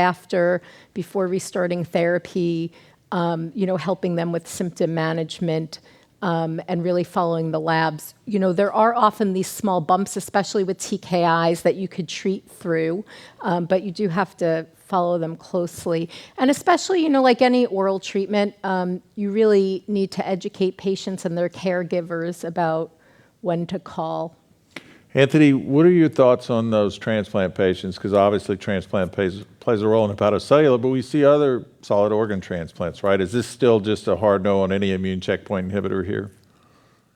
before restarting therapy, helping them with symptom management, and really following the labs. There are often these small bumps, especially with TKIs, that you could treat through, but you do have to follow them closely. And especially, like any oral treatment, you really need to educate patients and their caregivers about when to call. Anthony, what are your thoughts on those transplant patients? Because obviously transplant plays a role in hepatocellular, but we see other solid organ transplants, right? Is this still just a hard no on any immune checkpoint inhibitor here?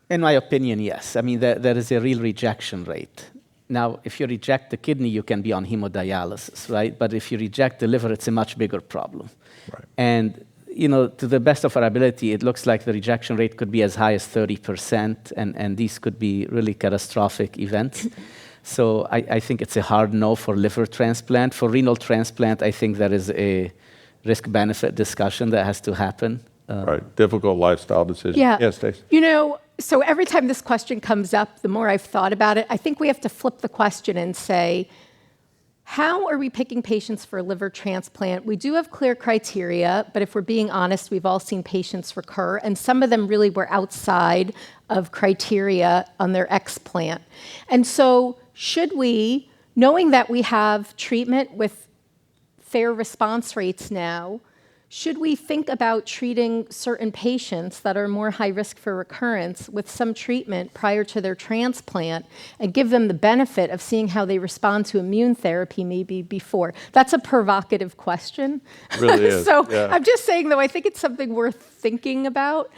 In my opinion, yes. I mean, there is a real rejection rate. Now, if you reject the kidney, you can be on hemodialysis, right? But if you reject the liver, it's a much bigger problem. Right. And to the best of our ability, it looks like the rejection rate could be as high as 30%, and these could be really catastrophic events. So I think it's a hard no for liver transplant. For renal transplant, I think there is a risk-benefit discussion that has to happen. Right, difficult lifestyle decision. Yeah. Yes, Stacey. So every time this question comes up, the more I've thought about it, I think we have to flip the question and say, how are we picking patients for liver transplant? We do have clear criteria, but if we're being honest, we've all seen patients recur, and some of them really were outside of criteria on their explant. And so should we, knowing that we have treatment with fair response rates now, should we think about treating certain patients that are more high risk for recurrence with some treatment prior to their transplant and give them the benefit of seeing how they respond to immune therapy maybe before? That's a provocative question. It really is. So yeah. I'm just saying, though, I think it's something worth thinking about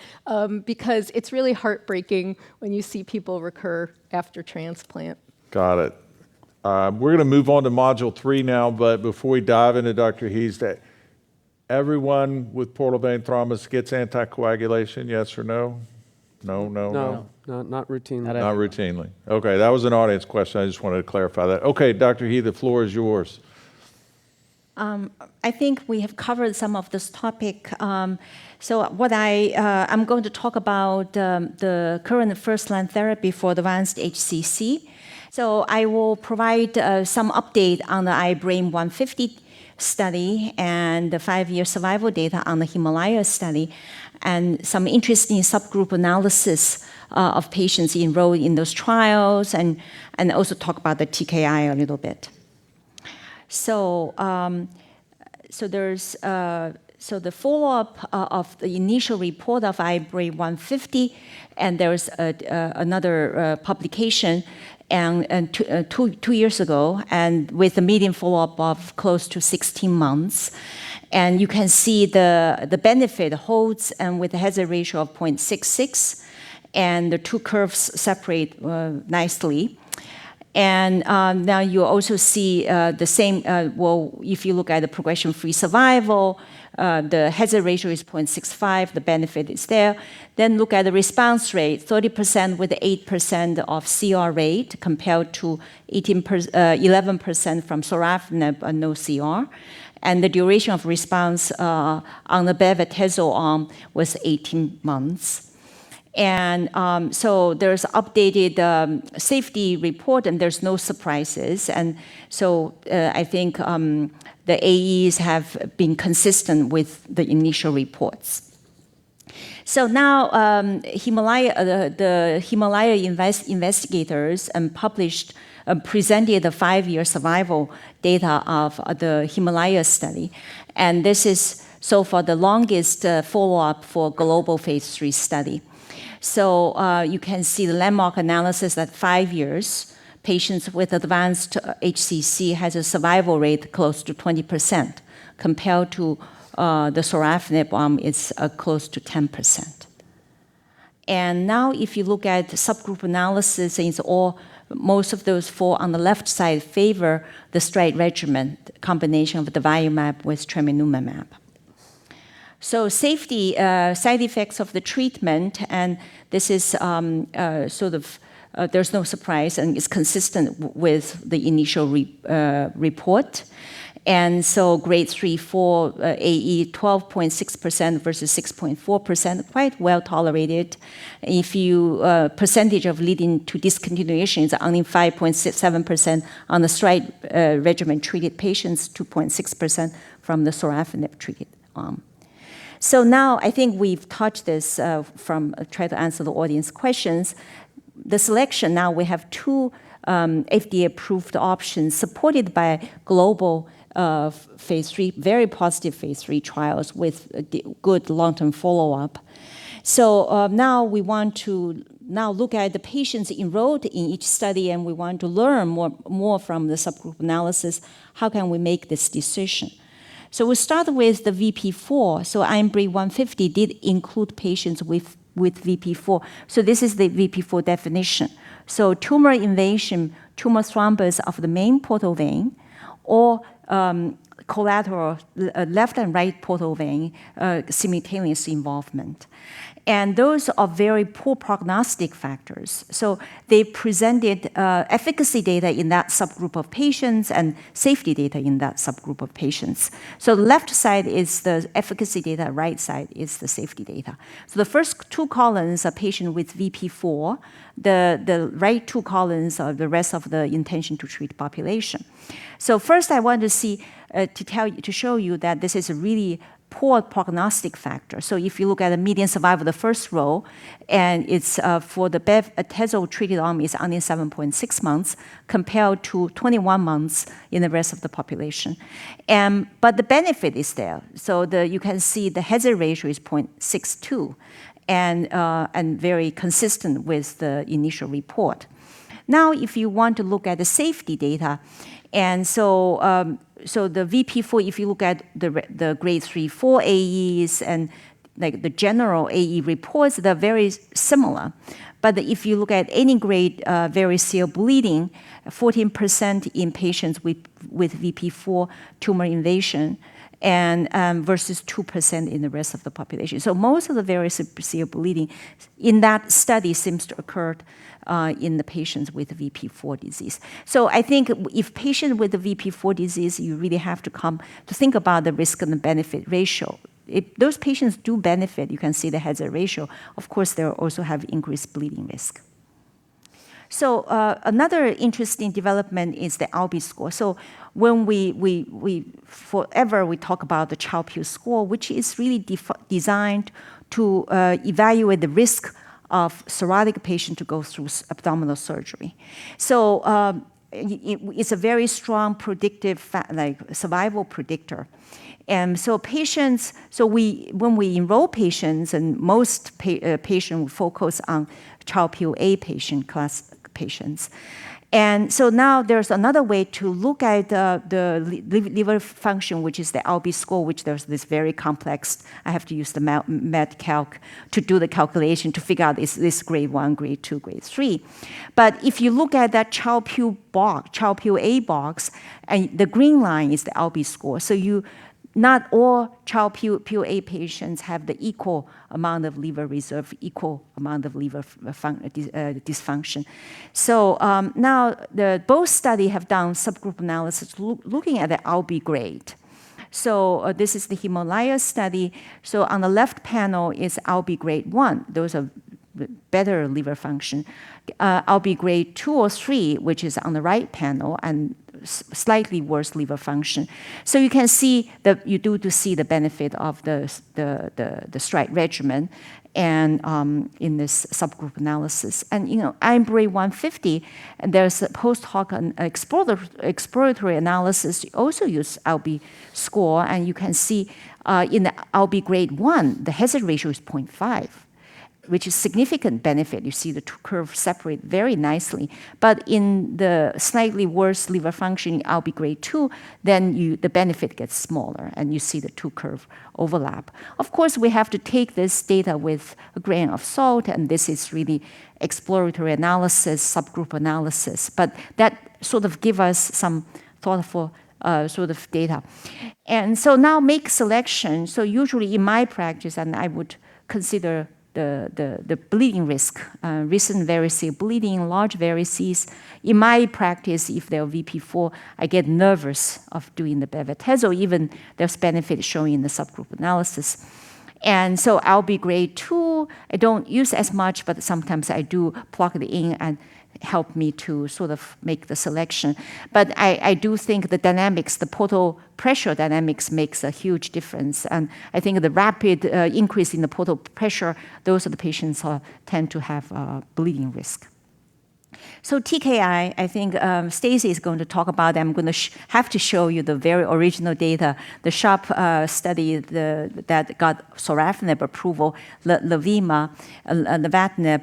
because it's really heartbreaking when you see people recur after transplant. Got it. We're going to move on to Module 3 now, but before we dive into Dr. He's, everyone with portal vein thrombus gets anticoagulation, yes or no? No. Not routinely. Not routinely. Okay, that was an audience question. I just wanted to clarify that. Okay, Dr. He, the floor is yours. I think we have covered some of this topic. So what I'm going to talk about the current first-line therapy for advanced HCC. So I will provide some update on the IBRAME 150 study and the 5-year survival data on the Himalaya study, and some interesting subgroup analysis of patients enrolled in those trials, and also talk about the TKI a little bit. So, so the follow-up of the initial report of IBRAME 150, and there's another publication and two years ago, and with a median follow-up of close to 16 months. And you can see the benefit holds, and with a hazard ratio of 0.66, and the two curves separate nicely. And now you also see the same, well, if you look at the progression-free survival, the hazard ratio is 0.65, the benefit is there. Then look at the response rate, 30% with 8% of CR rate compared to 11% from sorafenib, no CR. And the duration of response on the bev-atezo arm was 18 months. And so there's updated safety report, and there's no surprises. And so I think the AEs have been consistent with the initial reports. So now the Himalaya investigators presented the 5-year survival data of the Himalaya study. And this is so far the longest follow-up for global phase 3 study. So you can see the landmark analysis at 5 years. Patients with advanced HCC has a survival rate close to 20%, compared to the sorafenib arm, it's close to 10%. And now if you look at subgroup analysis, it's most of those fall on the left side favor the STRIDE regimen, combination of durvalumab with tremelimumab. So safety, side effects of the treatment, and this is there's no surprise, and it's consistent with the initial report. And so grade 3-4 AE, 12.6% versus 6.4%, quite well tolerated. If you, percentage of leading to discontinuation is only 5.7% on the STRIDE regimen treated patients, 2.6% from the sorafenib treated arm. So now I think we've touched this try to answer the audience questions. The selection, now we have 2 FDA-approved options supported by global phase 3, very positive phase 3 trials with good long-term follow-up. So now we want to look at the patients enrolled in each study, and we want to learn more from the subgroup analysis. How can we make this decision? So we start with the VP4. So IBRAME 150 did include patients with with VP4. So this is the VP4 definition. So tumor invasion, tumor thrombus of the main portal vein, or collateral left and right portal vein simultaneous involvement. And those are very poor prognostic factors. So they presented efficacy data in that subgroup of patients and safety data in that subgroup of patients. So the left side is the efficacy data, right side is the safety data. So the first two columns are patient with VP4. The right two columns are the rest of the intention to treat population. So first I want to see, to show you that this is a really poor prognostic factor. So if you look at the median survival, the first row, and it's for the atezol treated arm is only 7.6 months compared to 21 months in the rest of the population. But the benefit is there. So you can see the hazard ratio is 0.62 and very consistent with the initial report. Now, if you want to look at the safety data, and so the VP4, if you look at the grade 3-4 AEs and like the general AE reports, they're very similar. But if you look at any grade variceal bleeding, 14% in patients with VP4 tumor invasion, and versus 2% in the rest of the population. So most of the variceal bleeding in that study seems to occur in the patients with VP4 disease. So I think if patient with the VP4 disease, you really have to come to think about the risk and the benefit ratio. If those patients do benefit, you can see the hazard ratio. Of course, they also have increased bleeding risk. So another interesting development is the ALB score. So when we forever we talk about the Child-Pugh score, which is really designed to evaluate the risk of cirrhotic patient to go through abdominal surgery. So it's a very strong predictive, survival predictor. And so patients, when we enroll patients, and most patients will focus on Child-Pugh A patient class patients. And so now there's another way to look at the liver function, which is the ALB score, which there's this very complex, I have to use the MedCalc to do the calculation to figure out is this grade 1, grade 2, grade 3. But if you look at that Child-Pugh A box, and the green line is the ALB score. So not all Child-Pugh A patients have the equal amount of liver reserve, equal amount of liver dysfunction. So now both studies have done subgroup analysis looking at the ALB grade. So this is the Himalaya study. So on the left panel is ALB grade 1. Those are better liver function. ALB grade 2 or 3, which is on the right panel, and slightly worse liver function. So you can see that you do see the benefit of the STRIDE regimen and in this subgroup analysis. And IMBRAVE 150, and there's a post hoc exploratory analysis also use ALB score, and you can see in the ALB grade 1, the hazard ratio is 0.5. which is significant benefit. You see the two curves separate very nicely. But in the slightly worse liver function in ALB grade 2, then the benefit gets smaller, and you see the two curve overlap. Of course, we have to take this data with a grain of salt, and this is really exploratory analysis, subgroup analysis. But that sort of give us some thoughtful sort of data. And so now make selection. So usually in my practice, and I would consider the bleeding risk, recent variceal bleeding, large varices. In my practice, if they're VP4, I get nervous of doing the bevacizumab, even there's benefit showing in the subgroup analysis. And so ALB grade 2, I don't use as much, but sometimes I do plug it in and help me to sort of make the selection. But I do think the dynamics, the portal pressure dynamics makes a huge difference. And I think the rapid increase in the portal pressure, those are the patients tend to have bleeding risk. So TKI, I think Stacy is going to talk about. I'm going to have to show you the very original data, the SHARP study that got sorafenib approval, lenvatinib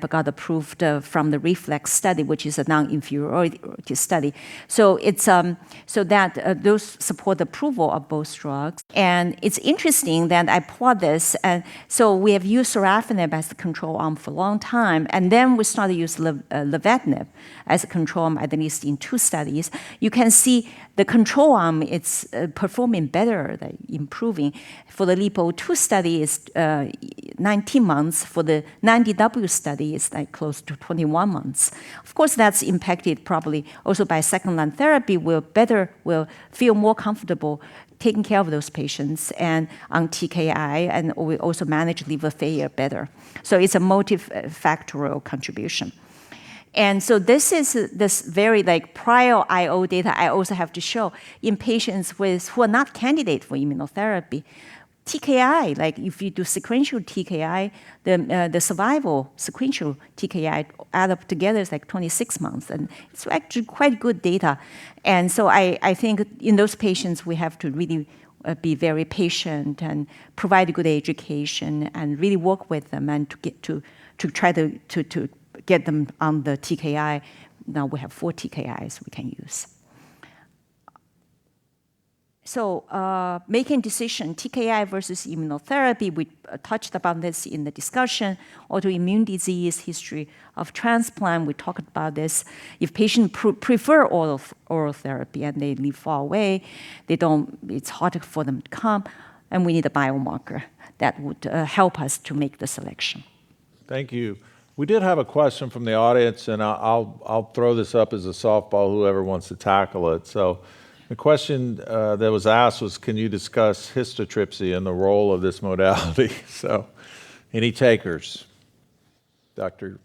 got approved from the REFLEX study, which is a non-inferiority study. So it's so that those support the approval of both drugs. And it's interesting that I plot this, and so we have used sorafenib as the control arm for a long time, and then we started to use lenvatinib as a control arm, at least in 2 studies. You can see the control arm, it's performing better, improving. For the LEAP-02 study, it's 19 months. For the 90W study, it's like close to 21 months. Of course, that's impacted probably also by second-line therapy. Will feel more comfortable taking care of those patients and on TKI, and we also manage liver failure better. So it's a multifactorial contribution. And so this is this very prior IO data I also have to show in patients who are not candidate for immunotherapy. TKI, like if you do sequential TKI, the survival sequential TKI add up together is like 26 months, and it's actually quite good data. And so I think in those patients we have to really be very patient and provide good education and really work with them and to try to get them on the TKI. Now we have 4 TKIs we can use. So making decision, TKI versus immunotherapy, we touched about this in the discussion. Autoimmune disease, history of transplant, we talked about this. If patients prefer oral therapy and they live far away, it's harder for them to come, and we need a biomarker that would help us to make the selection. Thank you. We did have a question from the audience, and I'll throw this up as a softball, whoever wants to tackle it. So the question that was asked was, can you discuss histotripsy and the role of this modality? So any takers? Doctor?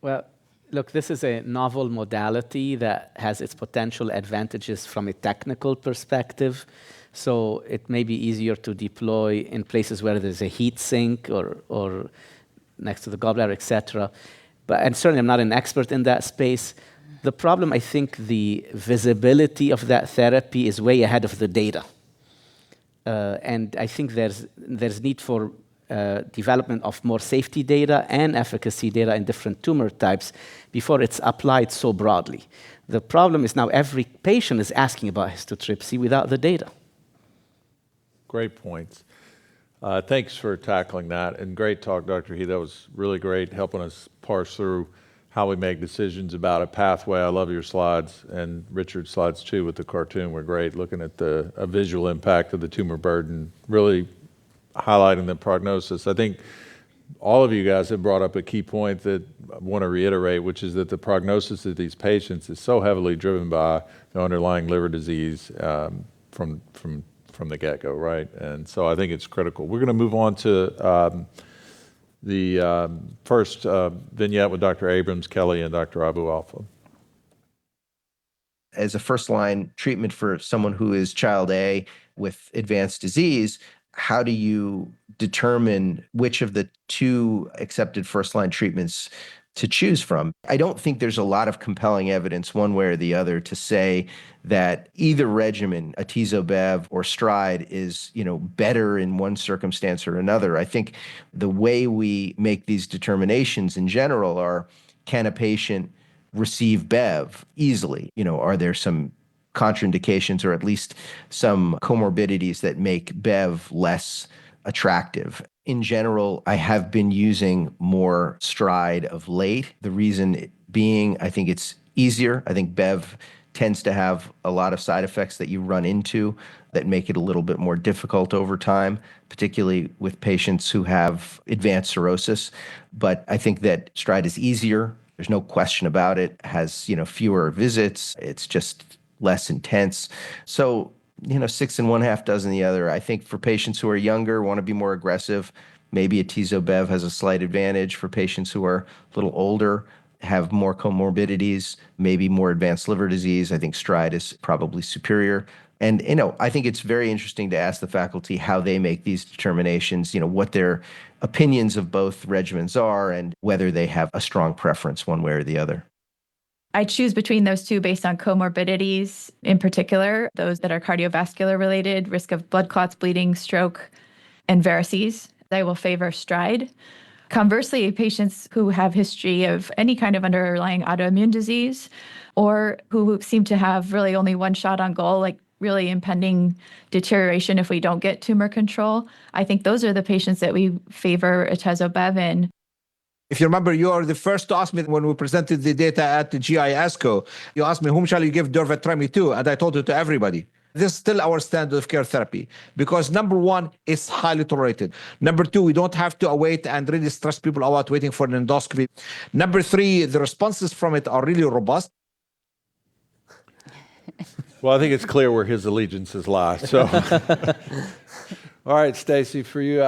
Well, look, this is a novel modality that has its potential advantages from a technical perspective. So it may be easier to deploy in places where there's a heat sink or next to the gallbladder, et cetera. And certainly I'm not an expert in that space. The problem, I think, the visibility of that therapy is way ahead of the data. And I think there's need for development of more safety data and efficacy data in different tumor types before it's applied so broadly. The problem is now every patient is asking about histotripsy without the data. Great points. Thanks for tackling that, and great talk, Dr. He. That was really great, helping us parse through how we make decisions about a pathway. I love your slides, and Richard's slides too with the cartoon were great, looking at the visual impact of the tumor burden, really highlighting the prognosis. I think all of you guys have brought up a key point that I want to reiterate, which is that the prognosis of these patients is so heavily driven by the underlying liver disease from the get-go, right? And so I think it's critical. We're going to move on to the first vignette with Dr. Abrams, Kelley, and Dr. Abou-Alfa. As a first-line treatment for someone who is child A with advanced disease, how do you determine which of the 2 accepted first-line treatments to choose from? I don't think there's a lot of compelling evidence one way or the other to say that either regimen, atezo-bev or stride, is better in one circumstance or another. I think the way we make these determinations in general are, can a patient receive bev easily? Are there some contraindications or at least some comorbidities that make bev less attractive? In general, I have been using more stride of late. The reason being, I think it's easier. I think bev tends to have a lot of side effects that you run into that make it a little bit more difficult over time, particularly with patients who have advanced cirrhosis. But I think that stride is easier. There's no question about it. It has, fewer visits. It's just less intense. So 6 and 1/2 dozen the other. I think for patients who are younger, want to be more aggressive, maybe atezo-bev has a slight advantage. For patients who are a little older, have more comorbidities, maybe more advanced liver disease, I think stride is probably superior. And, I think it's very interesting to ask the faculty how they make these determinations, what their opinions of both regimens are and whether they have a strong preference one way or the other. I choose between those two based on comorbidities, in particular, those that are cardiovascular related, risk of blood clots, bleeding, stroke, and varices. I will favor STRIDE. Conversely, patients who have history of any kind of underlying autoimmune disease or who seem to have really only one shot on goal, like really impending deterioration if we don't get tumor control, I think those are the patients that we favor atezo-bev in. If you remember, you are the first to ask me when we presented the data at the GI ASCO. You asked me, whom shall you give durvalumab to? And I told it to everybody. This is still our standard of care therapy because number one, it's highly tolerated. Number two, we don't have to await and really stress people out waiting for an endoscopy. Number three, the responses from it are really robust. Well, I think it's clear where his allegiances lie. So, all right, Stacy, for you,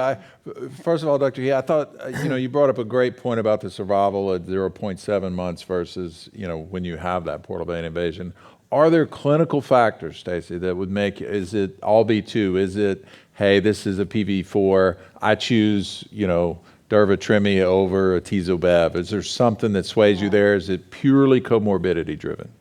first of all, Dr. He, I thought you brought up a great point about the survival at 0.7 months versus when you have that portal vein invasion. Are there clinical factors, Stacy, that would make, is it all B2? Is it, hey, this is a PV4, I choose, durvalumab over atezo-bev? Is there something that sways you there? Is it purely comorbidity driven?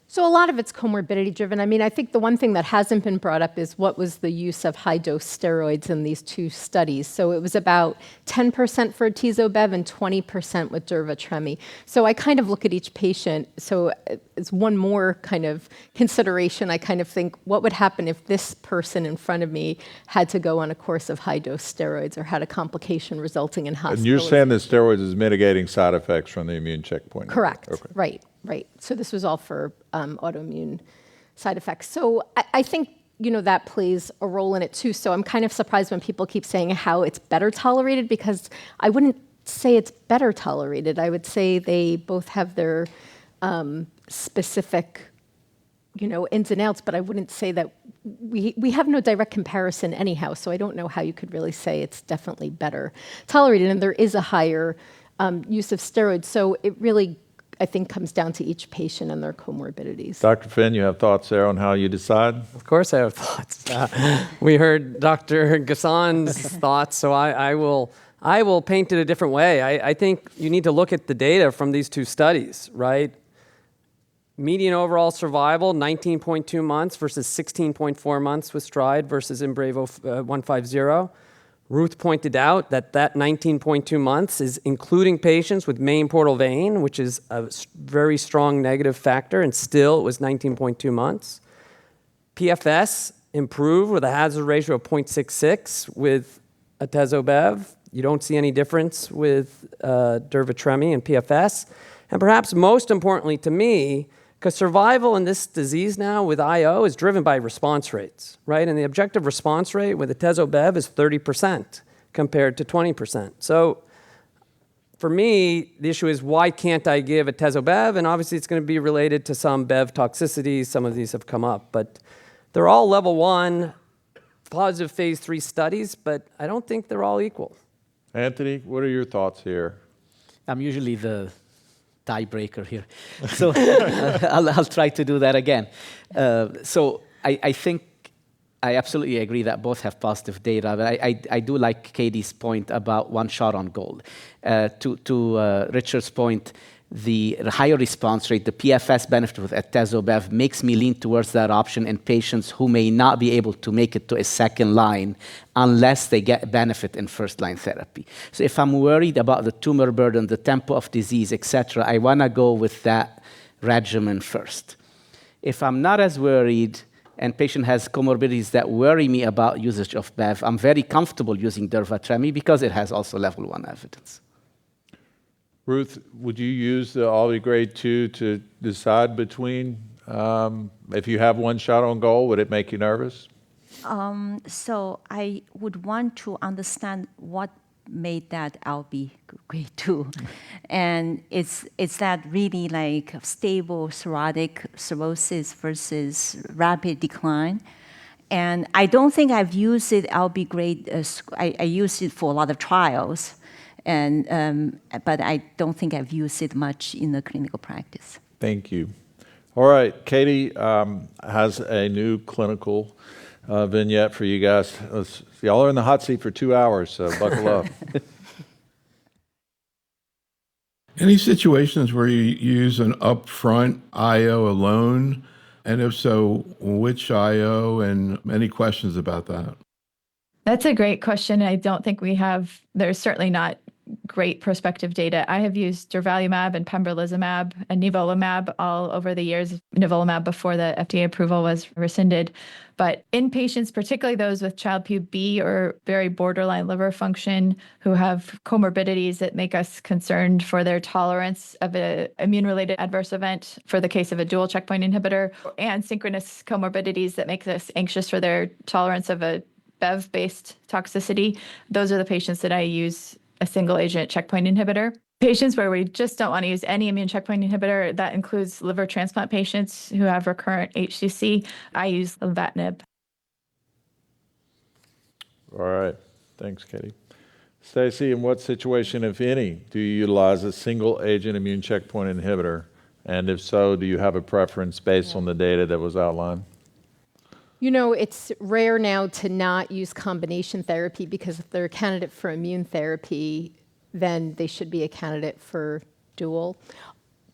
So a lot of it's comorbidity driven. I mean, I think the one thing that hasn't been brought up is what was the use of high-dose steroids in these two studies. So it was about 10% for atezo-bev and 20% with durvalumab. So I kind of look at each patient. So it's one more kind of consideration. I kind of think, what would happen if this person in front of me had to go on a course of high-dose steroids or had a complication resulting in hospitalization? And you're saying that steroids is mitigating side effects from the immune checkpoint? Correct. Okay. Right. So this was all for autoimmune side effects. So I think, that plays a role in it too. So I'm kind of surprised when people keep saying how it's better tolerated, because I wouldn't say it's better tolerated. I would say they both have their specific, ins and outs, but I wouldn't say that we have no direct comparison anyhow. So I don't know how you could really say it's definitely better tolerated. And there is a higher use of steroids. So it really, I think, comes down to each patient and their comorbidities. Dr. Finn, you have thoughts there on how you decide? Of course I have thoughts. We heard Dr. Ghassan's thoughts, so I will paint it a different way. I think you need to look at the data from these two studies, right? Median overall survival, 19.2 months versus 16.4 months with STRIDE versus IMbrave 150. Ruth pointed out that 19.2 months is including patients with main portal vein, which is a very strong negative factor, and still it was 19.2 months. PFS improved with a hazard ratio of 0.66 with atezo-bev. You don't see any difference with durvalumab and PFS. And perhaps most importantly to me, because survival in this disease now with IO is driven by response rates, right? And the objective response rate with atezo-bev is 30% compared to 20%. So for me, the issue is, why can't I give atezo-bev? And obviously it's going to be related to some bev toxicities. Some of these have come up, but they're all level 1 positive phase 3 studies, but I don't think they're all equal. Anthony, what are your thoughts here? I'm usually the tiebreaker here. So I'll try to do that again. So I think I absolutely agree that both have positive data, but I do like Katie's point about one shot on goal. To Richard's point, the higher response rate, the PFS benefit with atezo-bev makes me lean towards that option in patients who may not be able to make it to a second line unless they get benefit in first-line therapy. So if I'm worried about the tumor burden, the tempo of disease, etc., I want to go with that regimen first. If I'm not as worried and patient has comorbidities that worry me about usage of bev, I'm very comfortable using durvalumab because it has also level 1 evidence. Ruth, would you use the Ollie grade 2 to decide between, if you have one shot on goal, would it make you nervous? So I would want to understand what made that LB grade 2. And is that really like stable cirrhotic cirrhosis versus rapid decline? And I don't think I've used it LB grade, I used it for a lot of trials. But I don't think I've used it much in the clinical practice. Thank you. All right, Katie has a new clinical vignette for you guys. Y'all are in the hot seat for 2 hours, so buckle up. Any situations where you use an upfront IO alone? And if so, which IO, and any questions about that? That's a great question. I don't think there's certainly not great prospective data. I have used durvalumab and pembrolizumab and nivolumab all over the years, nivolumab before the FDA approval was rescinded. But in patients, particularly those with Child-Pugh B or very borderline liver function who have comorbidities that make us concerned for their tolerance of an immune-related adverse event for the case of a dual checkpoint inhibitor, and synchronous comorbidities that make us anxious for their tolerance of a Bev-based toxicity, those are the patients that I use a single agent checkpoint inhibitor. Patients where we just don't want to use any immune checkpoint inhibitor, that includes liver transplant patients who have recurrent HCC, I use lenvatinib. All right. Thanks, Katie. Stacy, in what situation, if any, do you utilize a single agent immune checkpoint inhibitor? And if so, do you have a preference based on the data that was outlined? You know, it's rare now to not use combination therapy, because if they're a candidate for immune therapy, then they should be a candidate for dual.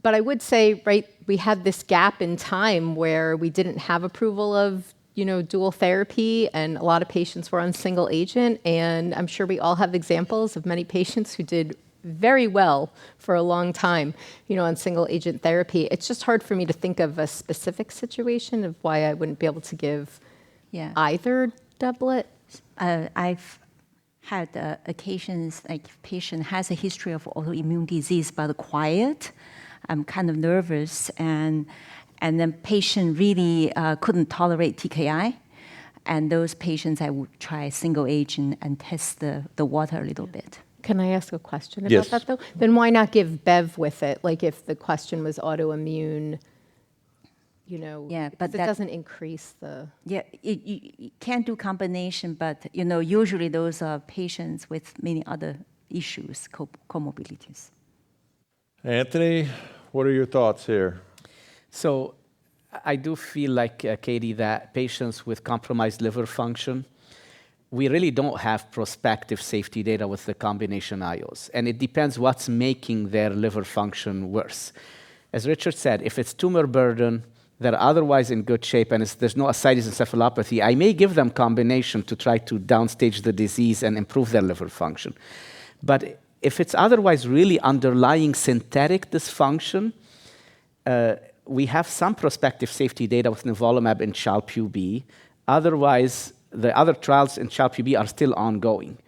But I would say, right, we had this gap in time where we didn't have approval of, dual therapy, and a lot of patients were on single agent. And I'm sure we all have examples of many patients who did very well for a long time, on single agent therapy. It's just hard for me to think of a specific situation of why I wouldn't be able to give either doublet. I've had occasions like patient has a history of autoimmune disease but quiet. I'm kind of nervous, and then patient really couldn't tolerate TKI. And those patients, I would try single agent and test the water a little bit. Can I ask a question about that, though? Then why not give Bev with it? Like if the question was autoimmune, but that doesn't increase the... Yeah, you can't do combination, but, usually those are patients with many other issues, comorbidities. Anthony, what are your thoughts here? So I do feel like, Katie, that patients with compromised liver function, we really don't have prospective safety data with the combination IOs. And it depends what's making their liver function worse. As Richard said, if it's tumor burden, they're otherwise in good shape, and there's no ascites encephalopathy, I may give them combination to try to downstage the disease and improve their liver function. But if it's otherwise really underlying synthetic dysfunction, we have some prospective safety data with nivolumab and Child-Pugh B. Otherwise, the other trials in Child-Pugh B are still ongoing.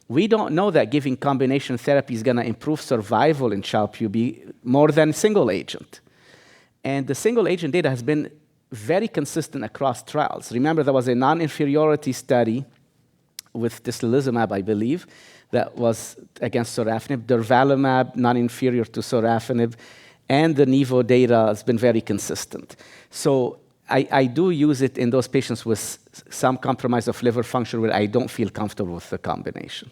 We don't know that giving combination therapy is going to improve survival in Child-Pugh B more than single agent. And the single agent data has been very consistent across trials. Remember, there was a non-inferiority study with atezolizumab, I believe, that was against sorafenib. Durvalumab, non-inferior to sorafenib, and the Nivo data has been very consistent. So I do use it in those patients with some compromise of liver function where I don't feel comfortable with the combination.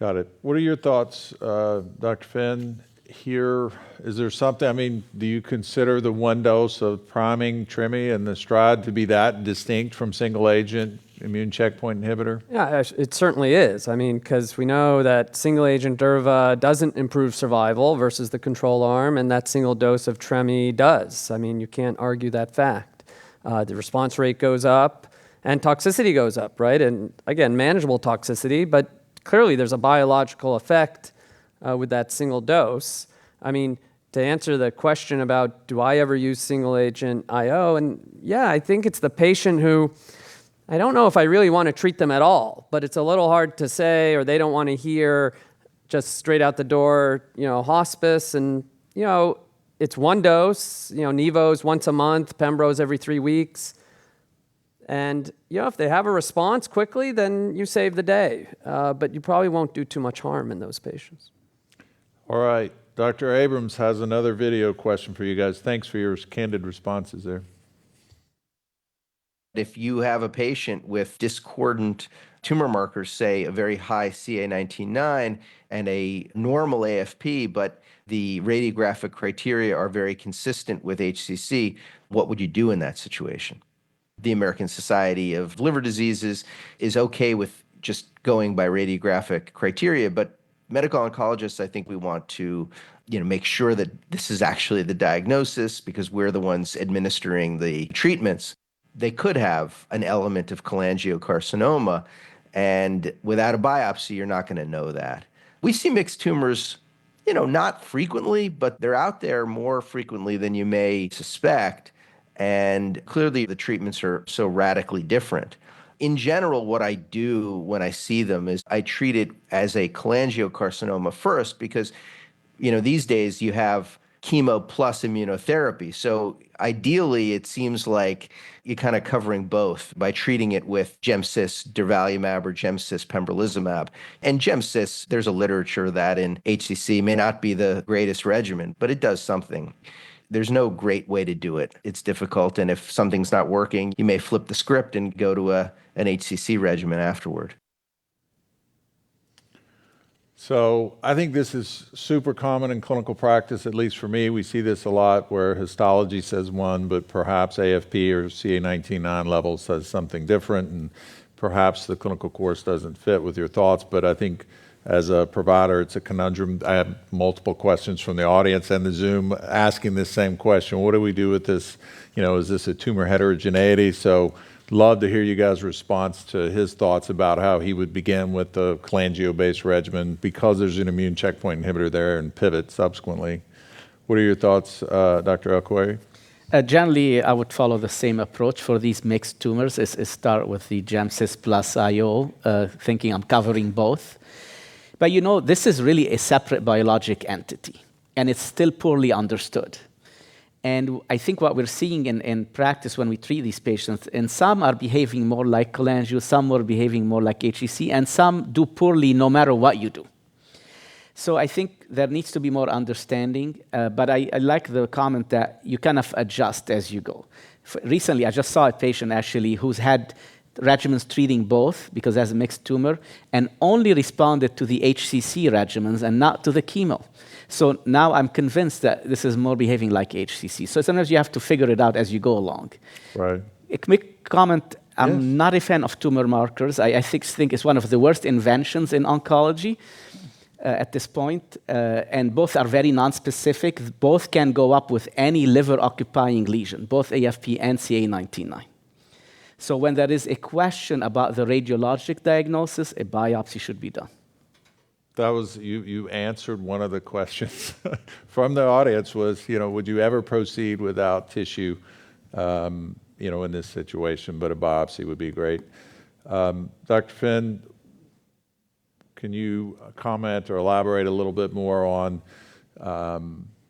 Got it. What are your thoughts, Dr. Finn? Here, is there something, do you consider the one dose of priming, TRIMI, and the STRIDE to be that distinct from single agent immune checkpoint inhibitor? Yeah, it certainly is. Because we know that single agent Durva doesn't improve survival versus the control arm, and that single dose of TREMI does. You can't argue that fact. The response rate goes up and toxicity goes up, right? And again, manageable toxicity, but clearly there's a biological effect with that single dose. To answer the question about do I ever use single agent IO, and yeah, I think it's the patient who, I don't know if I really want to treat them at all, but it's a little hard to say, or they don't want to hear just straight out the door, hospice, and, it's one dose, Nivo's once a month, Pembro's every 3 weeks. And, if they have a response quickly, then you save the day. But you probably won't do too much harm in those patients. All right. Dr. Abrams has another video question for you guys. Thanks for your candid responses there. If you have a patient with discordant tumor markers, say a very high CA19-9 and a normal AFP, but the radiographic criteria are very consistent with HCC, what would you do in that situation? The American Society of Liver Diseases is okay with just going by radiographic criteria, but Medical oncologists, I think we want to, make sure that this is actually the diagnosis because we're the ones administering the treatments. They could have an element of cholangiocarcinoma, and without a biopsy, you're not going to know that. We see mixed tumors, not frequently, but they're out there more frequently than you may suspect. And clearly the treatments are so radically different. In general, what I do when I see them is I treat it as a cholangiocarcinoma first because, these days you have chemo plus immunotherapy. So ideally, it seems like you're kind of covering both by treating it with gemcis durvalumab or gemcis pembrolizumab. And gemcis, there's a literature that in HCC may not be the greatest regimen, but it does something. There's no great way to do it. It's difficult, and if something's not working, you may flip the script and go to an HCC regimen afterward. So I think this is super common in clinical practice, at least for me. We see this a lot where histology says one, but perhaps AFP or CA19-9 level says something different, and perhaps the clinical course doesn't fit with your thoughts. But I think as a provider, it's a conundrum. I have multiple questions from the audience and the Zoom asking this same question. What do we do with this? Is this a tumor heterogeneity? So love to hear you guys' response to his thoughts about how he would begin with the cholangio-based regimen because there's an immune checkpoint inhibitor there and pivot subsequently. What are your thoughts, Dr. El-Khoueiry? Generally, I would follow the same approach for these mixed tumors. Is start with the gemcis plus IO, thinking I'm covering both. But this is really a separate biologic entity, and it's still poorly understood. And I think what we're seeing in practice when we treat these patients, and some are behaving more like cholangio, some are behaving more like HCC, and some do poorly no matter what you do. So I think there needs to be more understanding, but I like the comment that you kind of adjust as you go. Recently, I just saw a patient actually who's had regimens treating both because has a mixed tumor and only responded to the HCC regimens and not to the chemo. So now I'm convinced that this is more behaving like HCC. So sometimes you have to figure it out as you go along. Right. A quick comment, I'm not a fan of tumor markers. I think it's one of the worst inventions in oncology at this point. And both are very nonspecific. Both can go up with any liver-occupying lesion, both AFP and CA19-9. So when there is a question about the radiologic diagnosis, a biopsy should be done. That was, you answered one of the questions from the audience was, would you ever proceed without tissue, in this situation, but a biopsy would be great. Dr. Finn, can you comment or elaborate a little bit more on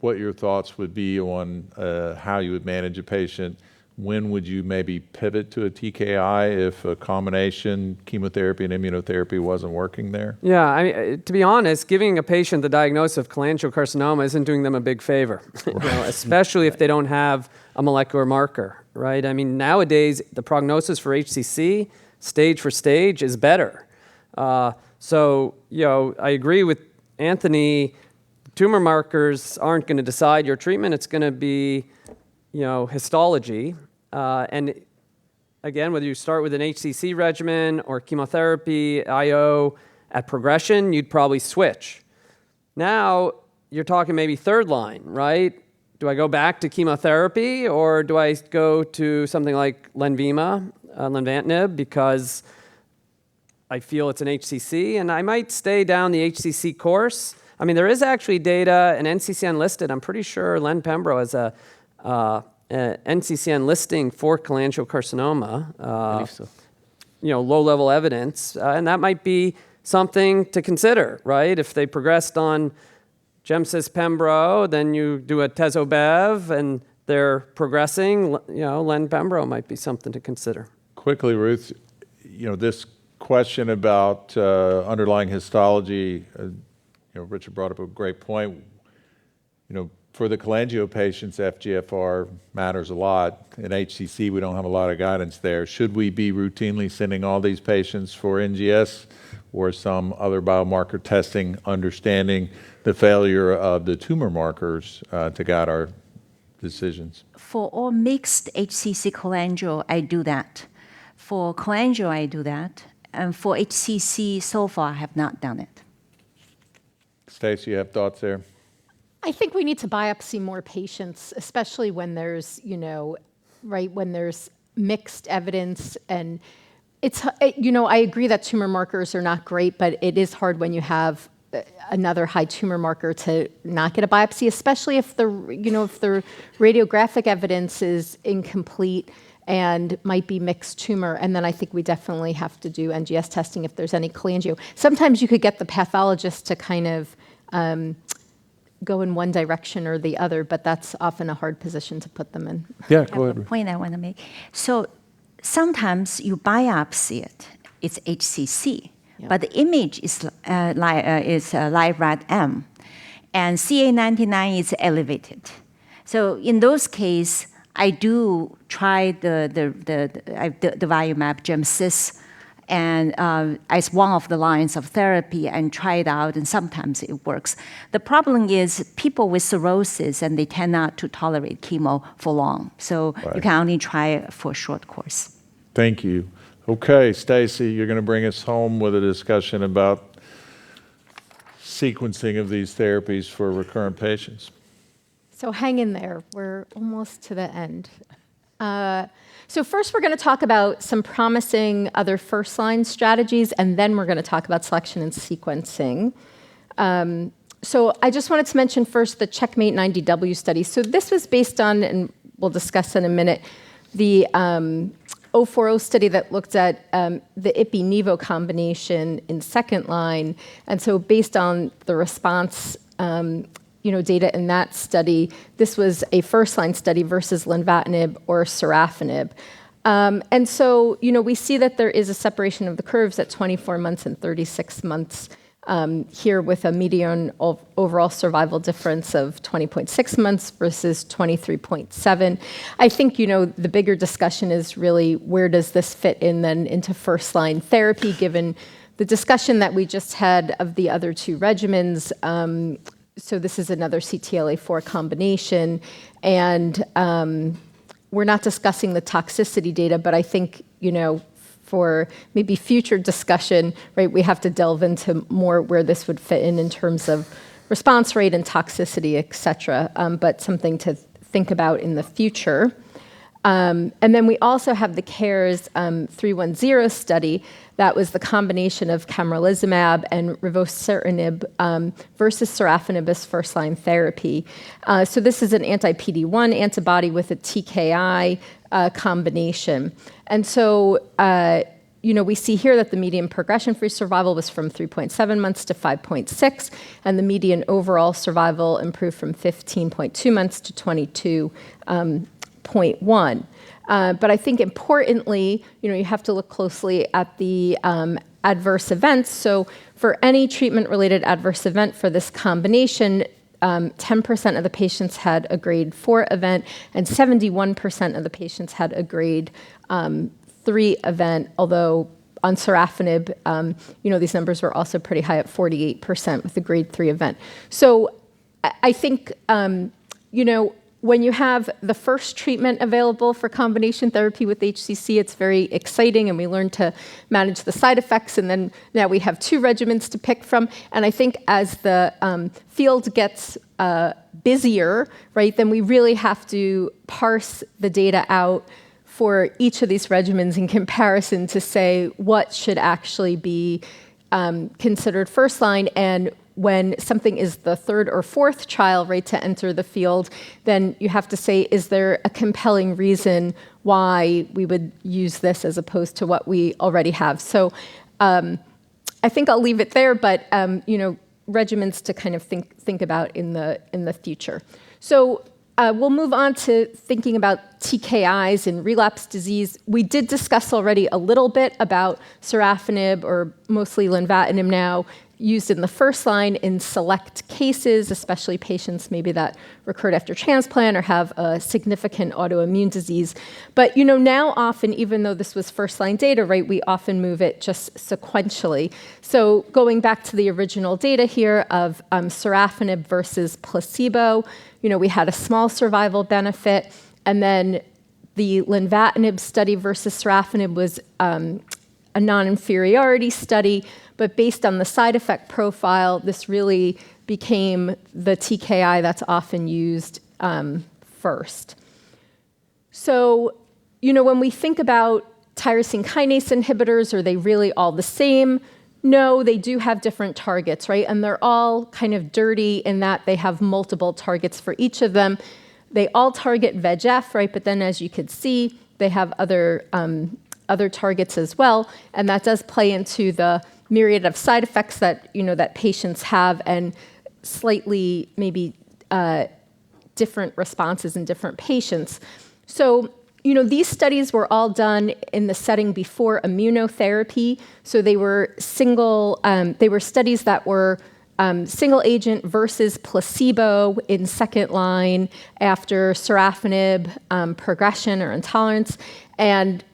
what your thoughts would be on how you would manage a patient? When would you maybe pivot to a TKI if a combination chemotherapy and immunotherapy wasn't working there? Yeah, to be honest, giving a patient the diagnosis of cholangiocarcinoma isn't doing them a big favor, especially if they don't have a molecular marker, right? Nowadays, the prognosis for HCC, stage for stage, is better. So, I agree with Anthony. Tumor markers aren't going to decide your treatment. It's going to be histology. And again, whether you start with an HCC regimen or chemotherapy, IO, at progression, you'd probably switch. Now, you're talking maybe third line, right? Do I go back to chemotherapy or do I go to something like lenvatinib because I feel it's an HCC and I might stay down the HCC course? There is actually data, an NCCN listed, I'm pretty sure Len-Pembro has a NCCN listing for cholangiocarcinoma, low-level evidence, and that might be something to consider, right? If they progressed on gemcis pembro, then you do a tezo-bev, and they're progressing, Len-Pembro might be something to consider. Quickly, Ruth, this question about underlying histology, Richard brought up a great point. For the cholangio patients, FGFR matters a lot. In HCC, we don't have a lot of guidance there. Should we be routinely sending all these patients for NGS or some other biomarker testing, understanding the failure of the tumor markers to guide our decisions? For all mixed HCC cholangio, I do that. For cholangio, I do that. And for HCC, so far, I have not done it. Stacey, you have thoughts there? I think we need to biopsy more patients, especially when there's, when there's mixed evidence. And I agree that tumor markers are not great, but it is hard when you have another high tumor marker to not get a biopsy, especially if the radiographic evidence is incomplete and might be mixed tumor. And then I think we definitely have to do NGS testing if there's any cholangio. Sometimes you could get the pathologist to kind of go in one direction or the other, but that's often a hard position to put them in. Yeah, go ahead. Point I want to make. So sometimes you biopsy it, it's HCC, but the image is live rad M, and CA99 is elevated. So in those cases, I do try the Vimab GemCis and as one of the lines of therapy and try it out, and sometimes it works. The problem is people with cirrhosis, and they tend not to tolerate chemo for long. So you can only try it for a short course. Thank you. Okay, Stacey, you're going to bring us home with a discussion about sequencing of these therapies for recurrent patients. So hang in there. We're almost to the end. So first, we're going to talk about some promising other first-line strategies, and then we're going to talk about selection and sequencing. So I just wanted to mention first the Checkmate 90W study. So this was based on, and we'll discuss in a minute, the 040 study that looked at the Ipi-Nivo combination in second line. And so based on the response data in that study, this was a first-line study versus lenvatinib or sorafenib. And so, we see that there is a separation of the curves at 24 months and 36 months here with a median of overall survival difference of 20.6 months versus 23.7. I think, the bigger discussion is really where does this fit in then into first-line therapy, given the discussion that we just had of the other two regimens. So this is another CTLA-4 combination, and we're not discussing the toxicity data, but I think, for maybe future discussion, right, we have to delve into more where this would fit in terms of response rate and toxicity, et cetera, but something to think about in the future. And then we also have the CARES 310 study. That was the combination of camrelizumab and rivoceranib versus sorafenib as first-line therapy. So this is an anti-PD-1 antibody with a TKI combination. And so, we see here that the median progression-free survival was from 3.7 months to 5.6, and the median overall survival improved from 15.2 months to 22.1. But I think importantly, you have to look closely at the adverse events. So for any treatment-related adverse event for this combination, 10% of the patients had a grade 4 event, and 71% of the patients had a grade 3 event, although on sorafenib, these numbers were also pretty high at 48% with a grade 3 event. So I think, when you have the first treatment available for combination therapy with HCC, it's very exciting, and we learn to manage the side effects, and then now we have two regimens to pick from. And I think as the field gets busier, right, then we really have to parse the data out for each of these regimens in comparison to say what should actually be considered first line. And when something is the third or fourth trial, right, to enter the field, then you have to say, is there a compelling reason why we would use this as opposed to what we already have? So I think I'll leave it there, but regimens to kind of think about in the future. So we'll move on to thinking about TKIs in relapse disease. We did discuss already a little bit about sorafenib, or mostly lenvatinib now, used in the first line in select cases, especially patients maybe that recurred after transplant or have a significant autoimmune disease. But now often, even though this was first line data, right, we often move it just sequentially. So going back to the original data here of sorafenib versus placebo, we had a small survival benefit, and then the lenvatinib study versus sorafenib was a non-inferiority study. But based on the side effect profile, this really became the TKI that's often used first. So, when we think about tyrosine kinase inhibitors, are they really all the same? No, they do have different targets, right? And they're all kind of dirty in that they have multiple targets for each of them. They all target VEGF, right? But then as you could see, they have other targets as well. And that does play into the myriad of side effects that, that patients have and slightly maybe different responses in different patients. So, these studies were all done in the setting before immunotherapy. So they were studies that were single agent versus placebo in second line after sorafenib progression or intolerance. And,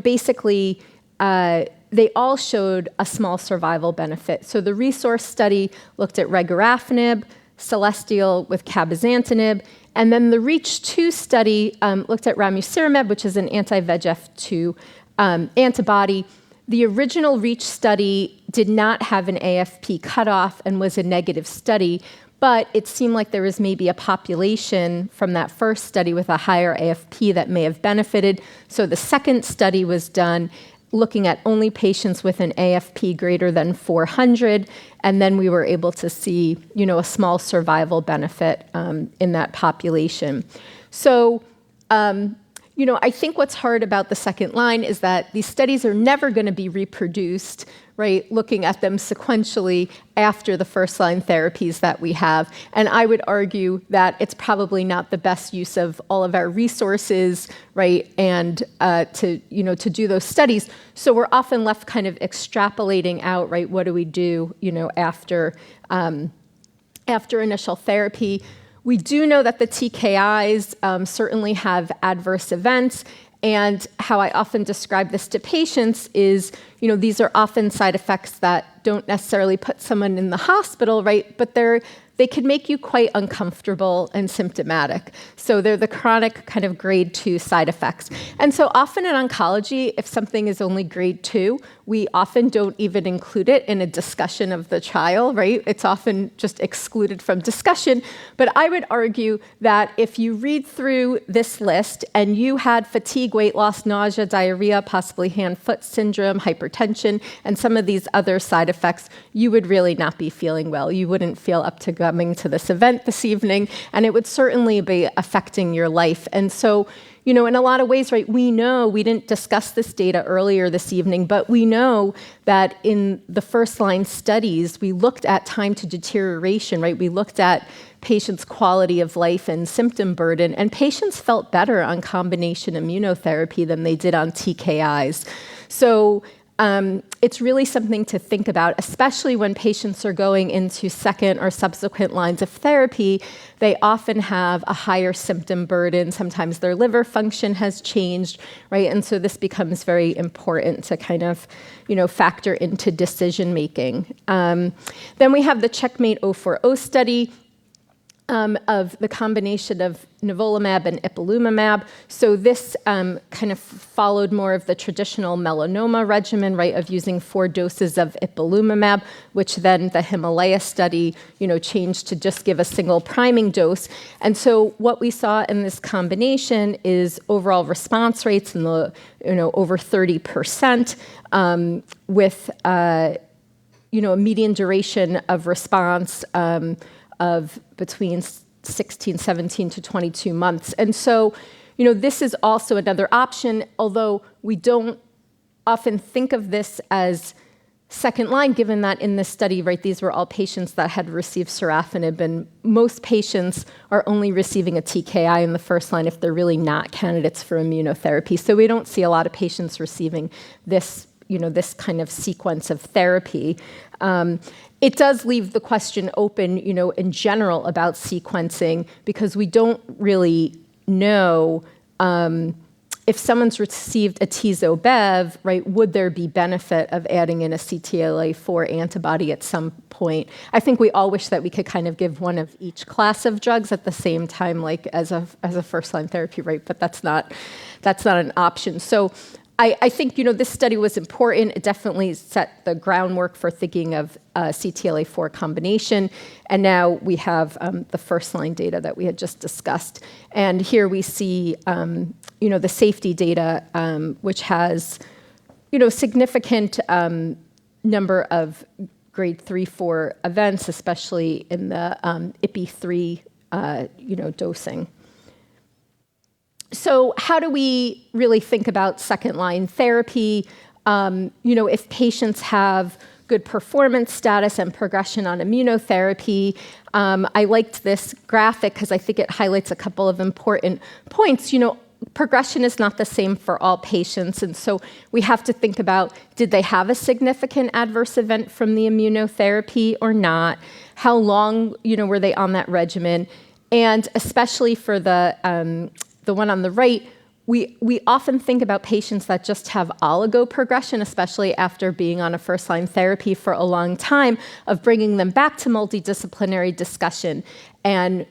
basically, they all showed a small survival benefit. So the resource study looked at regorafenib, Celestial with cabozantinib, and then the REACH2 study looked at ramucirumab, which is an anti-VEGF2 antibody. The original REACH study did not have an AFP cutoff and was a negative study, but it seemed like there was maybe a population from that first study with a higher AFP that may have benefited. So the second study was done looking at only patients with an AFP greater than 400, and then we were able to see, a small survival benefit in that population. So, I think what's hard about the second line is that these studies are never going to be reproduced, right, looking at them sequentially after the first-line therapies that we have. And I would argue that it's probably not the best use of all of our resources, right, and to do those studies. So we're often left kind of extrapolating out, right, what do we do, after initial therapy. We do know that the TKIs certainly have adverse events, and how I often describe this to patients is, these are often side effects that don't necessarily put someone in the hospital, right? But they can make you quite uncomfortable and symptomatic. So they're the chronic kind of grade 2 side effects. And so often in oncology, if something is only grade 2, we often don't even include it in a discussion of the trial, right? It's often just excluded from discussion. But I would argue that if you read through this list and you had fatigue, weight loss, nausea, diarrhea, possibly hand-foot syndrome, hypertension, and some of these other side effects, you would really not be feeling well. You wouldn't feel up to coming to this event this evening, and it would certainly be affecting your life. And so, in a lot of ways, right, we know, we didn't discuss this data earlier this evening, but we know that in the first-line studies, we looked at time to deterioration, right? We looked at patients' quality of life and symptom burden, and patients felt better on combination immunotherapy than they did on TKIs. So it's really something to think about, especially when patients are going into second or subsequent lines of therapy. They often have a higher symptom burden. Sometimes their liver function has changed, right? And so this becomes very important to kind of, factor into decision making. Then we have the Checkmate 040 study of the combination of nivolumab and ipilimumab. So this kind of followed more of the traditional melanoma regimen, right, of using 4 doses of ipilimumab, which then the Himalaya study, changed to just give a single priming dose. And so what we saw in this combination is overall response rates in the, over 30%, with, a median duration of response of between 16, 17 to 22 months. And so, this is also another option, although we don't often think of this as second line, given that in this study, right, these were all patients that had received sorafenib, and most patients are only receiving a TKI in the first line if they're really not candidates for immunotherapy. So we don't see a lot of patients receiving this, this kind of sequence of therapy. It does leave the question open, in general about sequencing, because we don't really know if someone's received atezo-bev, right, would there be benefit of adding in a CTLA-4 antibody at some point? I think we all wish that we could kind of give one of each class of drugs at the same time, like as a first-line therapy, right? But that's not an option. So I think, this study was important. It definitely set the groundwork for thinking of CTLA-4 combination. And now we have the first-line data that we had just discussed. And here we see, the safety data, which has, significant number of grade 3-4 events, especially in the IPI-3, dosing. So how do we really think about second-line therapy? If patients have good performance status and progression on immunotherapy. I liked this graphic because I think it highlights a couple of important points. Progression is not the same for all patients, and so we have to think about, did they have a significant adverse event from the immunotherapy or not? How long, were they on that regimen? And especially for the one on the right, we often think about patients that just have oligoprogression, especially after being on a first-line therapy for a long time, of bringing them back to multidisciplinary discussion and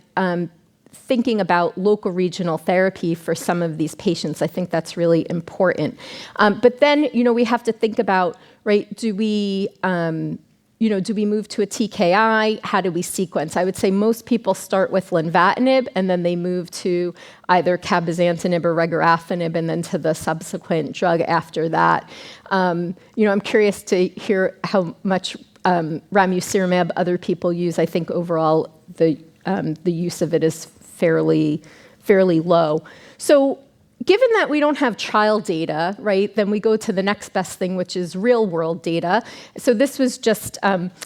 thinking about local regional therapy for some of these patients. I think that's really important. But then, we have to think about, right, do we move to a TKI? How do we sequence? I would say most people start with lenvatinib, and then they move to either cabozantinib or regorafenib, and then to the subsequent drug after that. I'm curious to hear how much ramucirumab other people use. I think overall the use of it is fairly low. So given that we don't have trial data, right, then we go to the next best thing, which is real-world data. So this was just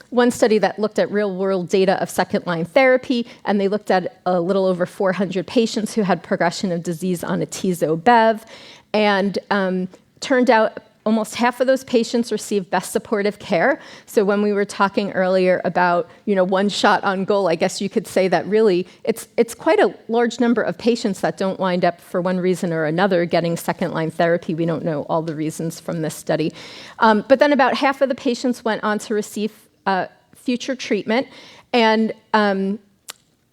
one study that looked at real-world data of second-line therapy, and they looked at a little over 400 patients who had progression of disease on atezo-bev, and turned out almost half of those patients received best supportive care. So when we were talking earlier about, one shot on goal, I guess you could say that really it's quite a large number of patients that don't wind up for one reason or another getting second-line therapy. We don't know all the reasons from this study. But then about half of the patients went on to receive future treatment, and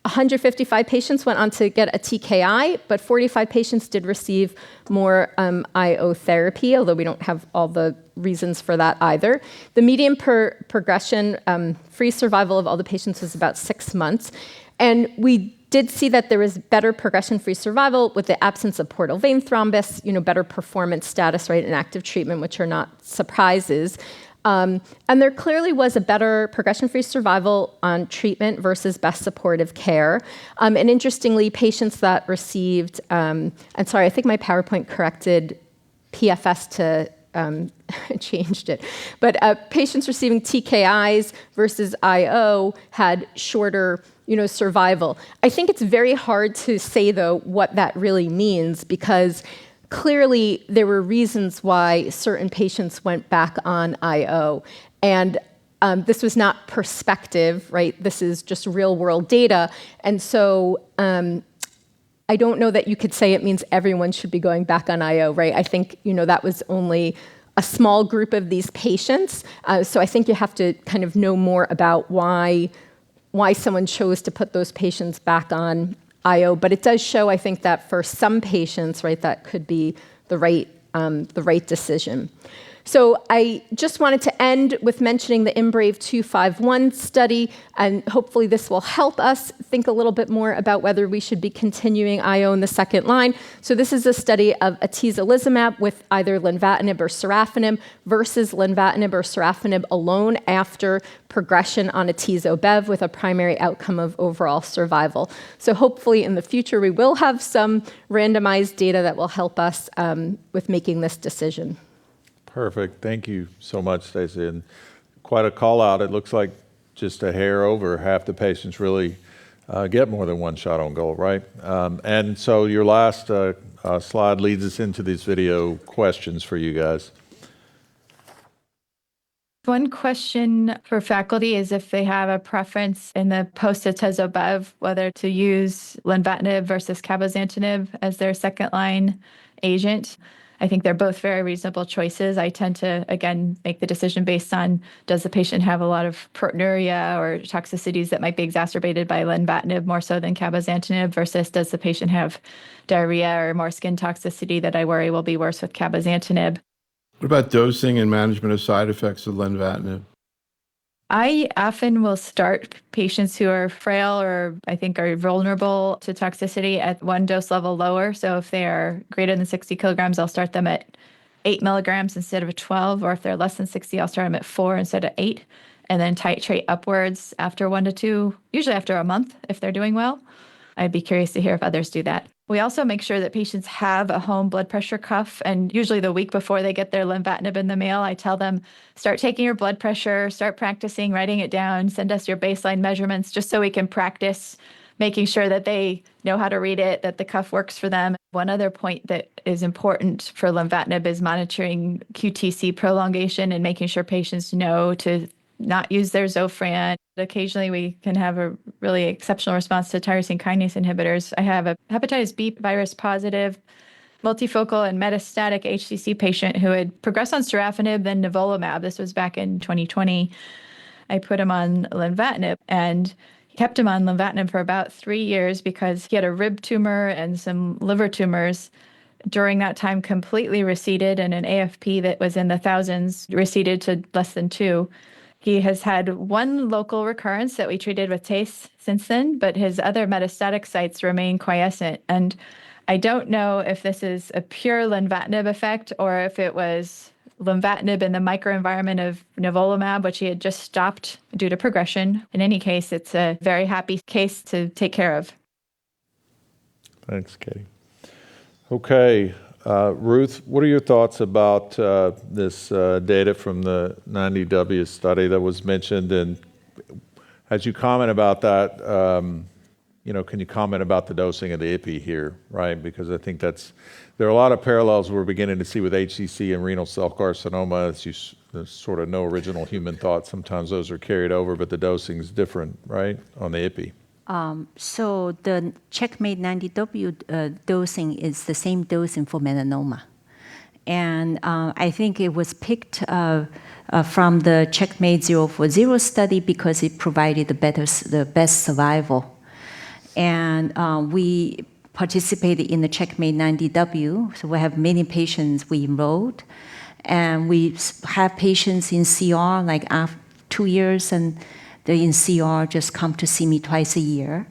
155 patients went on to get a TKI, but 45 patients did receive more IO therapy, although we don't have all the reasons for that either. The median progression-free survival of all the patients was about 6 months. And we did see that there was better progression-free survival with the absence of portal vein thrombus, better performance status, right, and active treatment, which are not surprises. And there clearly was a better progression-free survival on treatment versus best supportive care. And interestingly, patients that received, and sorry, I think my PowerPoint corrected PFS to changed it. But patients receiving TKIs versus IO had shorter, survival. I think it's very hard to say, though, what that really means, because clearly, there were reasons why certain patients went back on IO. And this was not perspective, right? This is just real-world data. And so I don't know that you could say it means everyone should be going back on IO, right? I think, that was only a small group of these patients. So I think you have to kind of know more about why someone chose to put those patients back on IO, but it does show, I think, that for some patients, right, that could be the right decision. So I just wanted to end with mentioning the IMbrave 251 study, and hopefully this will help us think a little bit more about whether we should be continuing IO in the second line. So this is a study of atezolizumab with either lenvatinib or sorafenib versus lenvatinib or sorafenib alone after progression on atezo-bev with a primary outcome of overall survival. So hopefully in the future we will have some randomized data that will help us with making this decision. Perfect. Thank you so much, Stacey. And quite a call out. It looks like just a hair over half the patients really get more than one shot on goal, right? And so your last slide leads us into these video questions for you guys. One question for faculty is if they have a preference in the post-atezo-bev, whether to use lenvatinib versus cabozantinib as their second-line agent. I think they're both very reasonable choices. I tend to, again, make the decision based on, does the patient have a lot of proteinuria or toxicities that might be exacerbated by lenvatinib more so than cabozantinib, versus does the patient have diarrhea or more skin toxicity that I worry will be worse with cabozantinib. What about dosing and management of side effects of lenvatinib? I often will start patients who are frail or I think are vulnerable to toxicity at one dose level lower. So if they are greater than 60 kilograms, I'll start them at 8 milligrams instead of 12. Or if they're less than 60, I'll start them at 4 instead of 8. And then titrate upwards after 1 to 2, usually after a month if they're doing well. I'd be curious to hear if others do that. We also make sure that patients have a home blood pressure cuff, and usually the week before they get their lenvatinib in the mail, I tell them, start taking your blood pressure, start practicing writing it down, send us your baseline measurements just so we can practice making sure that they know how to read it, that the cuff works for them. One other point that is important for lenvatinib is monitoring QTc prolongation and making sure patients know to not use their Zofran. Occasionally, we can have a really exceptional response to tyrosine kinase inhibitors. I have a hepatitis B virus positive, multifocal and metastatic HCC patient who had progressed on sorafenib, then nivolumab. This was back in 2020. I put him on lenvatinib and kept him on lenvatinib for about 3 years because he had a rib tumor and some liver tumors. During that time, completely receded, and an AFP that was in the thousands receded to less than 2. He has had 1 local recurrence that we treated with TACE since then, but his other metastatic sites remain quiescent. And I don't know if this is a pure lenvatinib effect or if it was lenvatinib in the microenvironment of nivolumab, which he had just stopped due to progression. In any case, it's a very happy case to take care of. Thanks, Katie. Okay. Ruth, what are your thoughts about this data from the 90W study that was mentioned? And as you comment about that, can you comment about the dosing of the IPI here, right? Because I think there are a lot of parallels we're beginning to see with HCC and renal cell carcinoma. There's sort of no original human thought. Sometimes those are carried over, but the dosing is different, right, on the IPI. So the Checkmate 90W dosing is the same dosing for melanoma. And I think it was picked from the Checkmate 040 study because it provided the best survival. And we participated in the Checkmate 90W. So we have many patients we enrolled. And we have patients in CR like after 2 years, and they're in CR, just come to see me twice a year.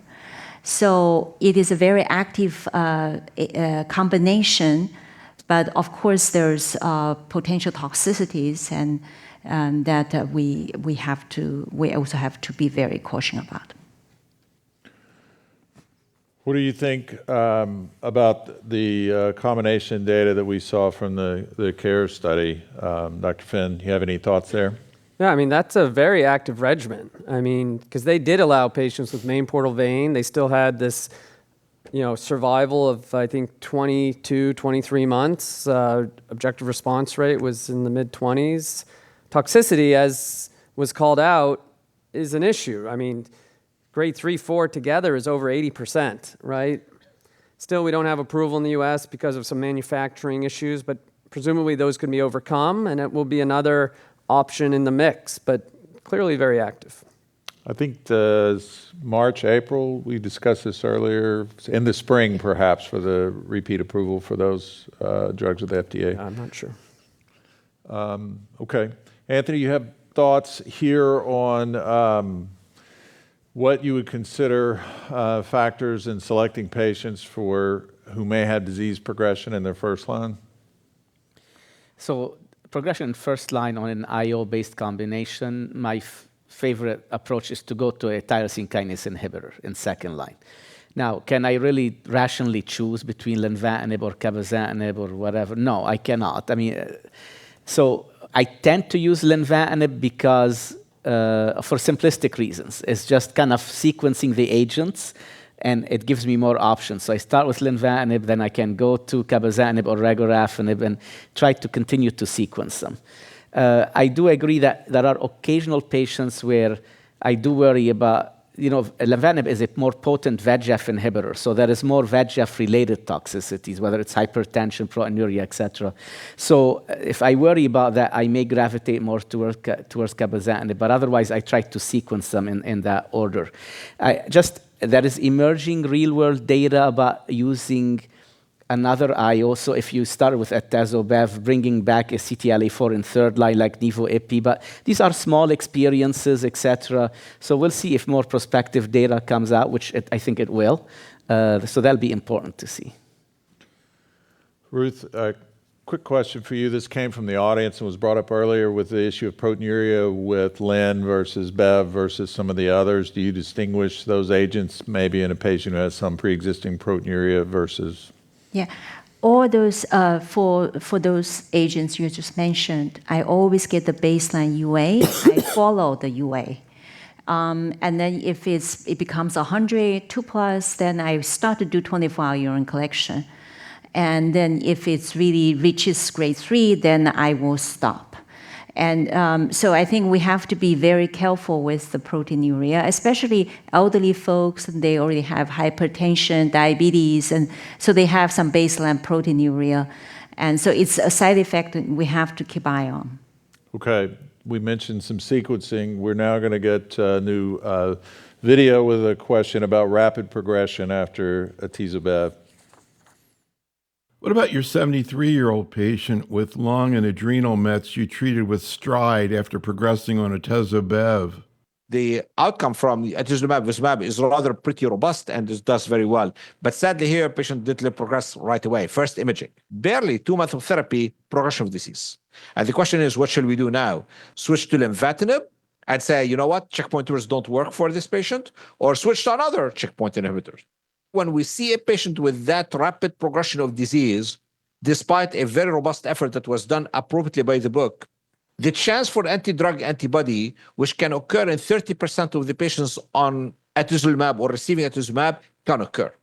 So it is a very active combination, but of course there's potential toxicities and that we also have to be very cautious about. What do you think about the combination data that we saw from the CARE study? Dr. Finn, you have any thoughts there? Yeah, I mean, that's a very active regimen. I mean, because they did allow patients with main portal vein. They still had this, survival of, I think, 22, 23 months. Objective response rate was in the mid-20s. Toxicity, as was called out, is an issue. I mean, grade 3, 4 together is over 80%, right? Still, we don't have approval in the U.S. because of some manufacturing issues, but presumably those can be overcome, and it will be another option in the mix, but clearly very active. I think March, April, we discussed this earlier, in the spring perhaps for the repeat approval for those drugs with the FDA. I'm not sure. Okay. Anthony, you have thoughts here on what you would consider factors in selecting patients who may have disease progression in their first line? So progression in first line on an IO-based combination, my favorite approach is to go to a tyrosine kinase inhibitor in second line. Now, can I really rationally choose between lenvatinib or cabozantinib or whatever? No, I cannot. I mean, so I tend to use lenvatinib because for simplistic reasons. It's just kind of sequencing the agents, and it gives me more options. So I start with lenvatinib, then I can go to cabozantinib or regorafenib and try to continue to sequence them. I do agree that there are occasional patients where I do worry about lenvatinib is a more potent VEGF inhibitor, so there is more VEGF-related toxicities, whether it's hypertension, proteinuria, etc. So if I worry about that, I may gravitate more towards cabozantinib, but otherwise I try to sequence them in that order. There is emerging real-world data about using another IO. So if you start with atezolizumab, bringing back a CTLA-4 in third line like Nivo-Ipi, but these are small experiences, etc. So we'll see if more prospective data comes out, which I think it will. So that'll be important to see. Ruth, a quick question for you. This came from the audience and was brought up earlier with the issue of proteinuria with Len versus Bev versus some of the others. Do you distinguish those agents maybe in a patient who has some pre-existing proteinuria versus? Yeah, all those, for those agents you just mentioned, I always get the baseline UA. I follow the UA. And then if it becomes 100, 2+, then I start to do 24-hour urine collection. And then if it really reaches grade 3, then I will stop. And so I think we have to be very careful with the proteinuria, especially elderly folks. They already have hypertension, diabetes, and so they have some baseline proteinuria. And so it's a side effect that we have to keep eye on. Okay, we mentioned some sequencing. We're now going to get a new video with a question about rapid progression after atezolizumab. What about your 73-year-old patient with lung and adrenal mets you treated with Stride after progressing on atezolizumab? The outcome from the atezolizumab is rather pretty robust and it does very well. But sadly here, patient didn't progress right away. First imaging, barely 2 months of therapy, progression of disease. And the question is, what shall we do now? Switch to lenvatinib and say, you know what, checkpoint inhibitors don't work for this patient, or switch to another checkpoint inhibitor. When we see a patient with that rapid progression of disease, despite a very robust effort that was done appropriately by the book, the chance for anti-drug antibody, which can occur in 30% of the patients on atezolizumab or receiving atezolizumab, can occur.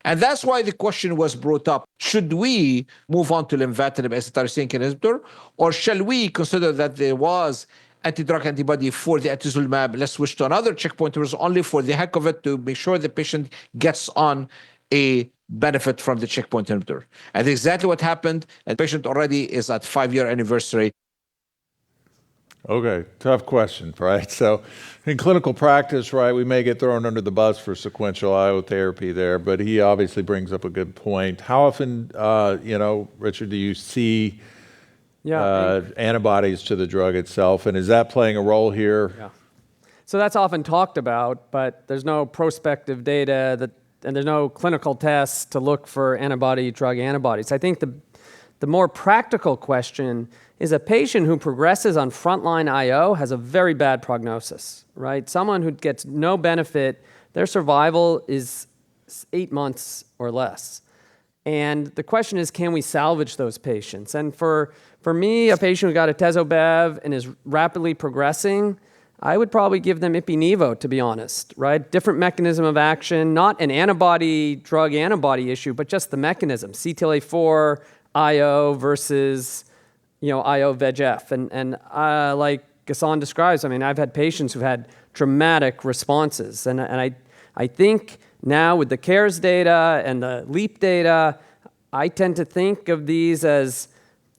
And that's why the question was brought up. Should we move on to lenvatinib as a tyrosine kinase inhibitor, or shall we consider that there was anti-drug antibody for the atezolizumab, let's switch to another checkpoint inhibitor only for the heck of it to make sure the patient gets on a benefit from the checkpoint inhibitor. And exactly what happened, and the patient already is at 5-year anniversary. Okay, tough question, right? So in clinical practice, right, we may get thrown under the bus for sequential IO therapy there, but he obviously brings up a good point. How often, Richard, do you see antibodies to the drug itself, and is that playing a role here? Yeah. So that's often talked about, but there's no prospective data and there's no clinical tests to look for antibody-drug antibodies. I think the more practical question is a patient who progresses on frontline IO has a very bad prognosis, right? Someone who gets no benefit, their survival is 8 months or less. And the question is, can we salvage those patients? And for me, a patient who got atezolizumab and is rapidly progressing, I would probably give them Ipi-Nivo, to be honest, right? Different mechanism of action, not an antibody-drug antibody issue, but just the mechanism, CTLA-4, IO versus, IO VEGF. And like Ghassan describes, I mean, I've had patients who've had dramatic responses. And I think now with the CARES data and the LEAP data, I tend to think of these as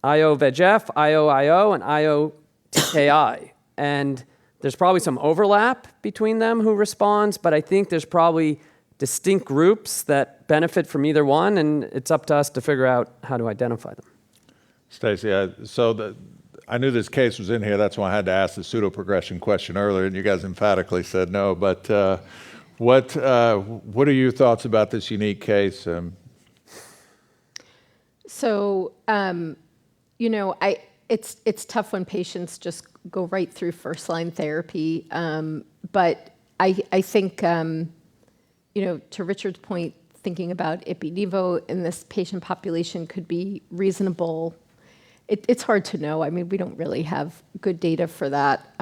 IO VEGF, IO-IO, and IO TKI. And there's probably some overlap between them who responds, but I think there's probably distinct groups that benefit from either one, and it's up to us to figure out how to identify them. Stacy, I knew this case was in here. That's why I had to ask the pseudo-progression question earlier, and you guys emphatically said no. But what are your thoughts about this unique case? So, it's tough when patients just go right through first-line therapy. But I think, to Richard's point, thinking about Ipi-Nivo in this patient population could be reasonable. It's hard to know. I mean, we don't really have good data for that.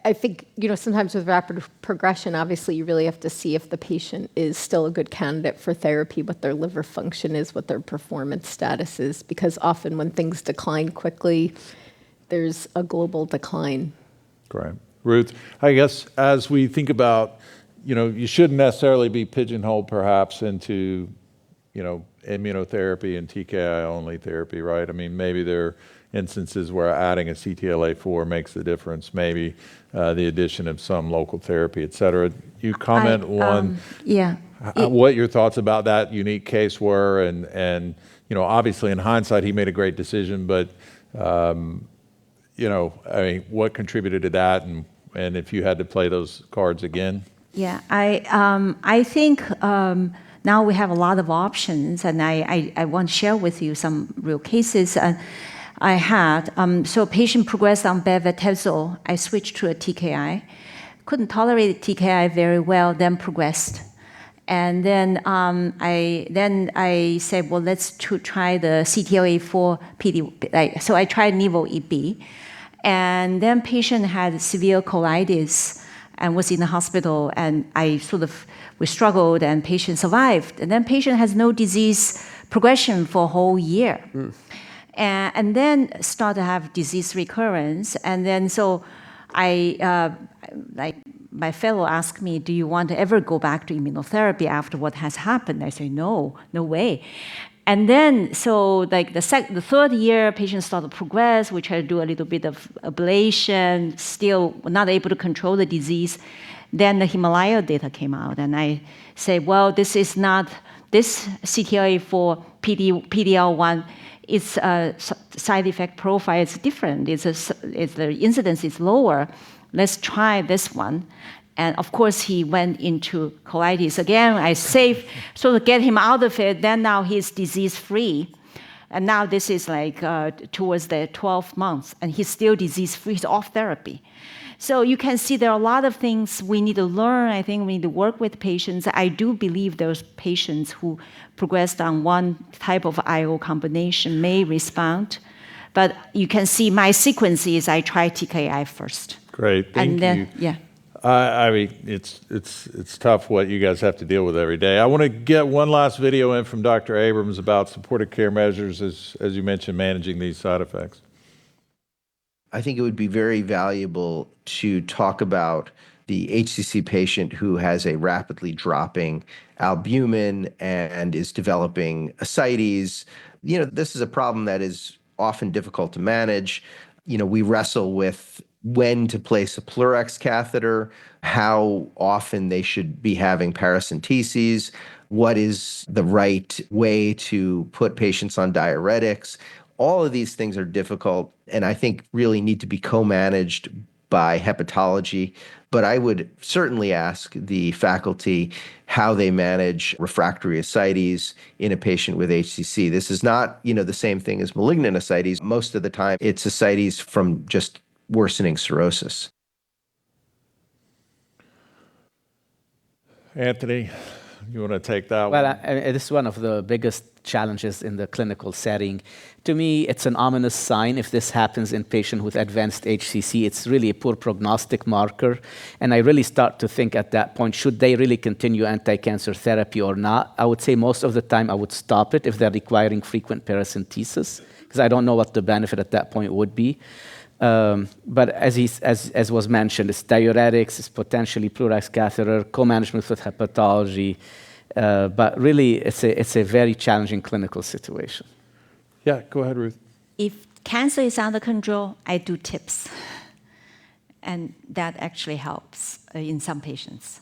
I think, sometimes with rapid progression, obviously you really have to see if the patient is still a good candidate for therapy, what their liver function is, what their performance status is, because often when things decline quickly, there's a global decline. Great. Ruth. I guess as we think about, you shouldn't necessarily be pigeonholed perhaps into, immunotherapy and TKI only therapy, right? I mean, maybe there are instances where adding a CTLA-4 makes the difference, maybe the addition of some local therapy, et cetera. You comment on what your thoughts about that unique case were, and obviously in hindsight he made a great decision, but I mean, what contributed to that, and if you had to play those cards again? Yeah, I think now we have a lot of options, and I want to share with you some real cases I had. So a patient progressed on bevacizumab. I switched to a TKI. Couldn't tolerate TKI very well, then progressed. And then I said, well, let's try the CTLA-4 PD. So I tried Neoadjuvant, and then patient had severe colitis and was in the hospital, and we struggled, and patient survived. And then patient has no disease progression for a whole year. And then start to have disease recurrence. And then so my fellow asked me, do you want to ever go back to immunotherapy after what has happened? I say, no way. And then, so the third year, patients started to progress. We tried to do a little bit of ablation, still not able to control the disease. Then the Himalaya data came out, and I say, well, this is not, this CTLA-4 PD-L1, its side effect profile is different. The incidence is lower. Let's try this one. And of course, he went into colitis. Again, I saved, so to get him out of it, then now he's disease-free. And now this is towards the 12 months, and he's still disease-free, he's off therapy. So you can see there are a lot of things we need to learn. I think we need to work with patients. I do believe those patients who progressed on one type of IO combination may respond. But you can see my sequence is I try TKI first. Great, thank you. Yeah. I mean, it's tough what you guys have to deal with every day. I want to get one last video in from Dr. Abrams about supportive care measures, as you mentioned, managing these side effects. I think it would be very valuable to talk about the HCC patient who has a rapidly dropping albumin and is developing ascites. This is a problem that is often difficult to manage. We wrestle with when to place a Pleurex catheter, how often they should be having paracenteses, what is the right way to put patients on diuretics. All of these things are difficult, and I think really need to be co-managed by hepatology. But I would certainly ask the faculty how they manage refractory ascites in a patient with HCC. This is not, the same thing as malignant ascites. Most of the time, it's ascites from just worsening cirrhosis. Anthony, you want to take that one? Well, this is one of the biggest challenges in the clinical setting. To me, it's an ominous sign if this happens in patients with advanced HCC. It's really a poor prognostic marker. And I really start to think at that point, should they really continue anti-cancer therapy or not? I would say most of the time I would stop it if they're requiring frequent paracentesis, because I don't know what the benefit at that point would be. But as was mentioned, it's diuretics, it's potentially Pleurex catheter, co-management with hepatology. But really, it's a very challenging clinical situation. Yeah, go ahead, Ruth. If cancer is under control, I do TIPS. And that actually helps in some patients.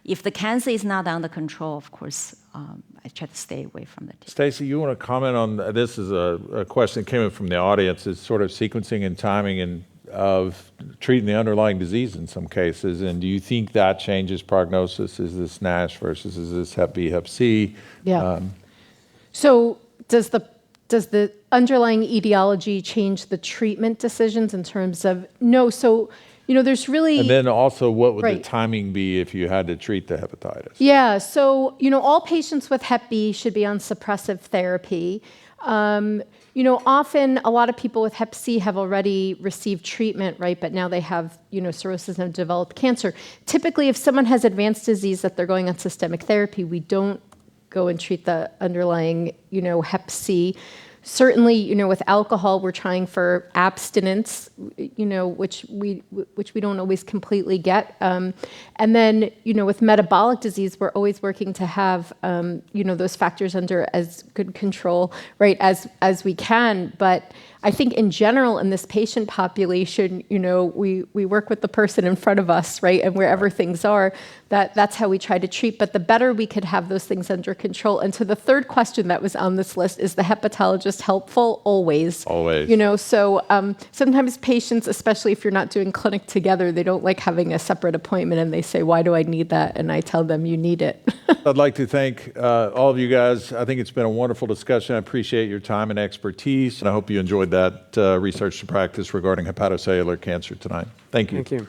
If the cancer is not under control, of course, I try to stay away from the TIPS. Stacy, you want to comment on this? Is a question that came in from the audience, is sort of sequencing and timing of treating the underlying disease in some cases. And do you think that changes prognosis? Is this NASH versus is this Hep B, Hep C? Yeah. So does the underlying etiology change the treatment decisions in terms of, no, so, there's really... And then also, what would the Right. timing be if you had to treat the hepatitis? Yeah, so, all patients with Hep B should be on suppressive therapy. Often a lot of people with Hep C have already received treatment, right? But now they have, cirrhosis and have developed cancer. Typically, if someone has advanced disease that they're going on systemic therapy, we don't go and treat the underlying, Hep C. Certainly, with alcohol, we're trying for abstinence, which we don't always completely get. And then, with metabolic disease, we're always working to have, those factors under as good control, right, as we can. But I think in general, in this patient population, we work with the person in front of us, right, and wherever things are, that's how we try to treat. But the better we could have those things under control. And so the third question that was on this list is the hepatologist helpful? Always. Always. So sometimes patients, especially if you're not doing clinic together, they don't like having a separate appointment, and they say, why do I need that? And I tell them, you need it. I'd like to thank all of you guys. I think it's been a wonderful discussion. I appreciate your time and expertise, and I hope you enjoyed that research to practice regarding hepatocellular cancer tonight. Thank you. Thank you.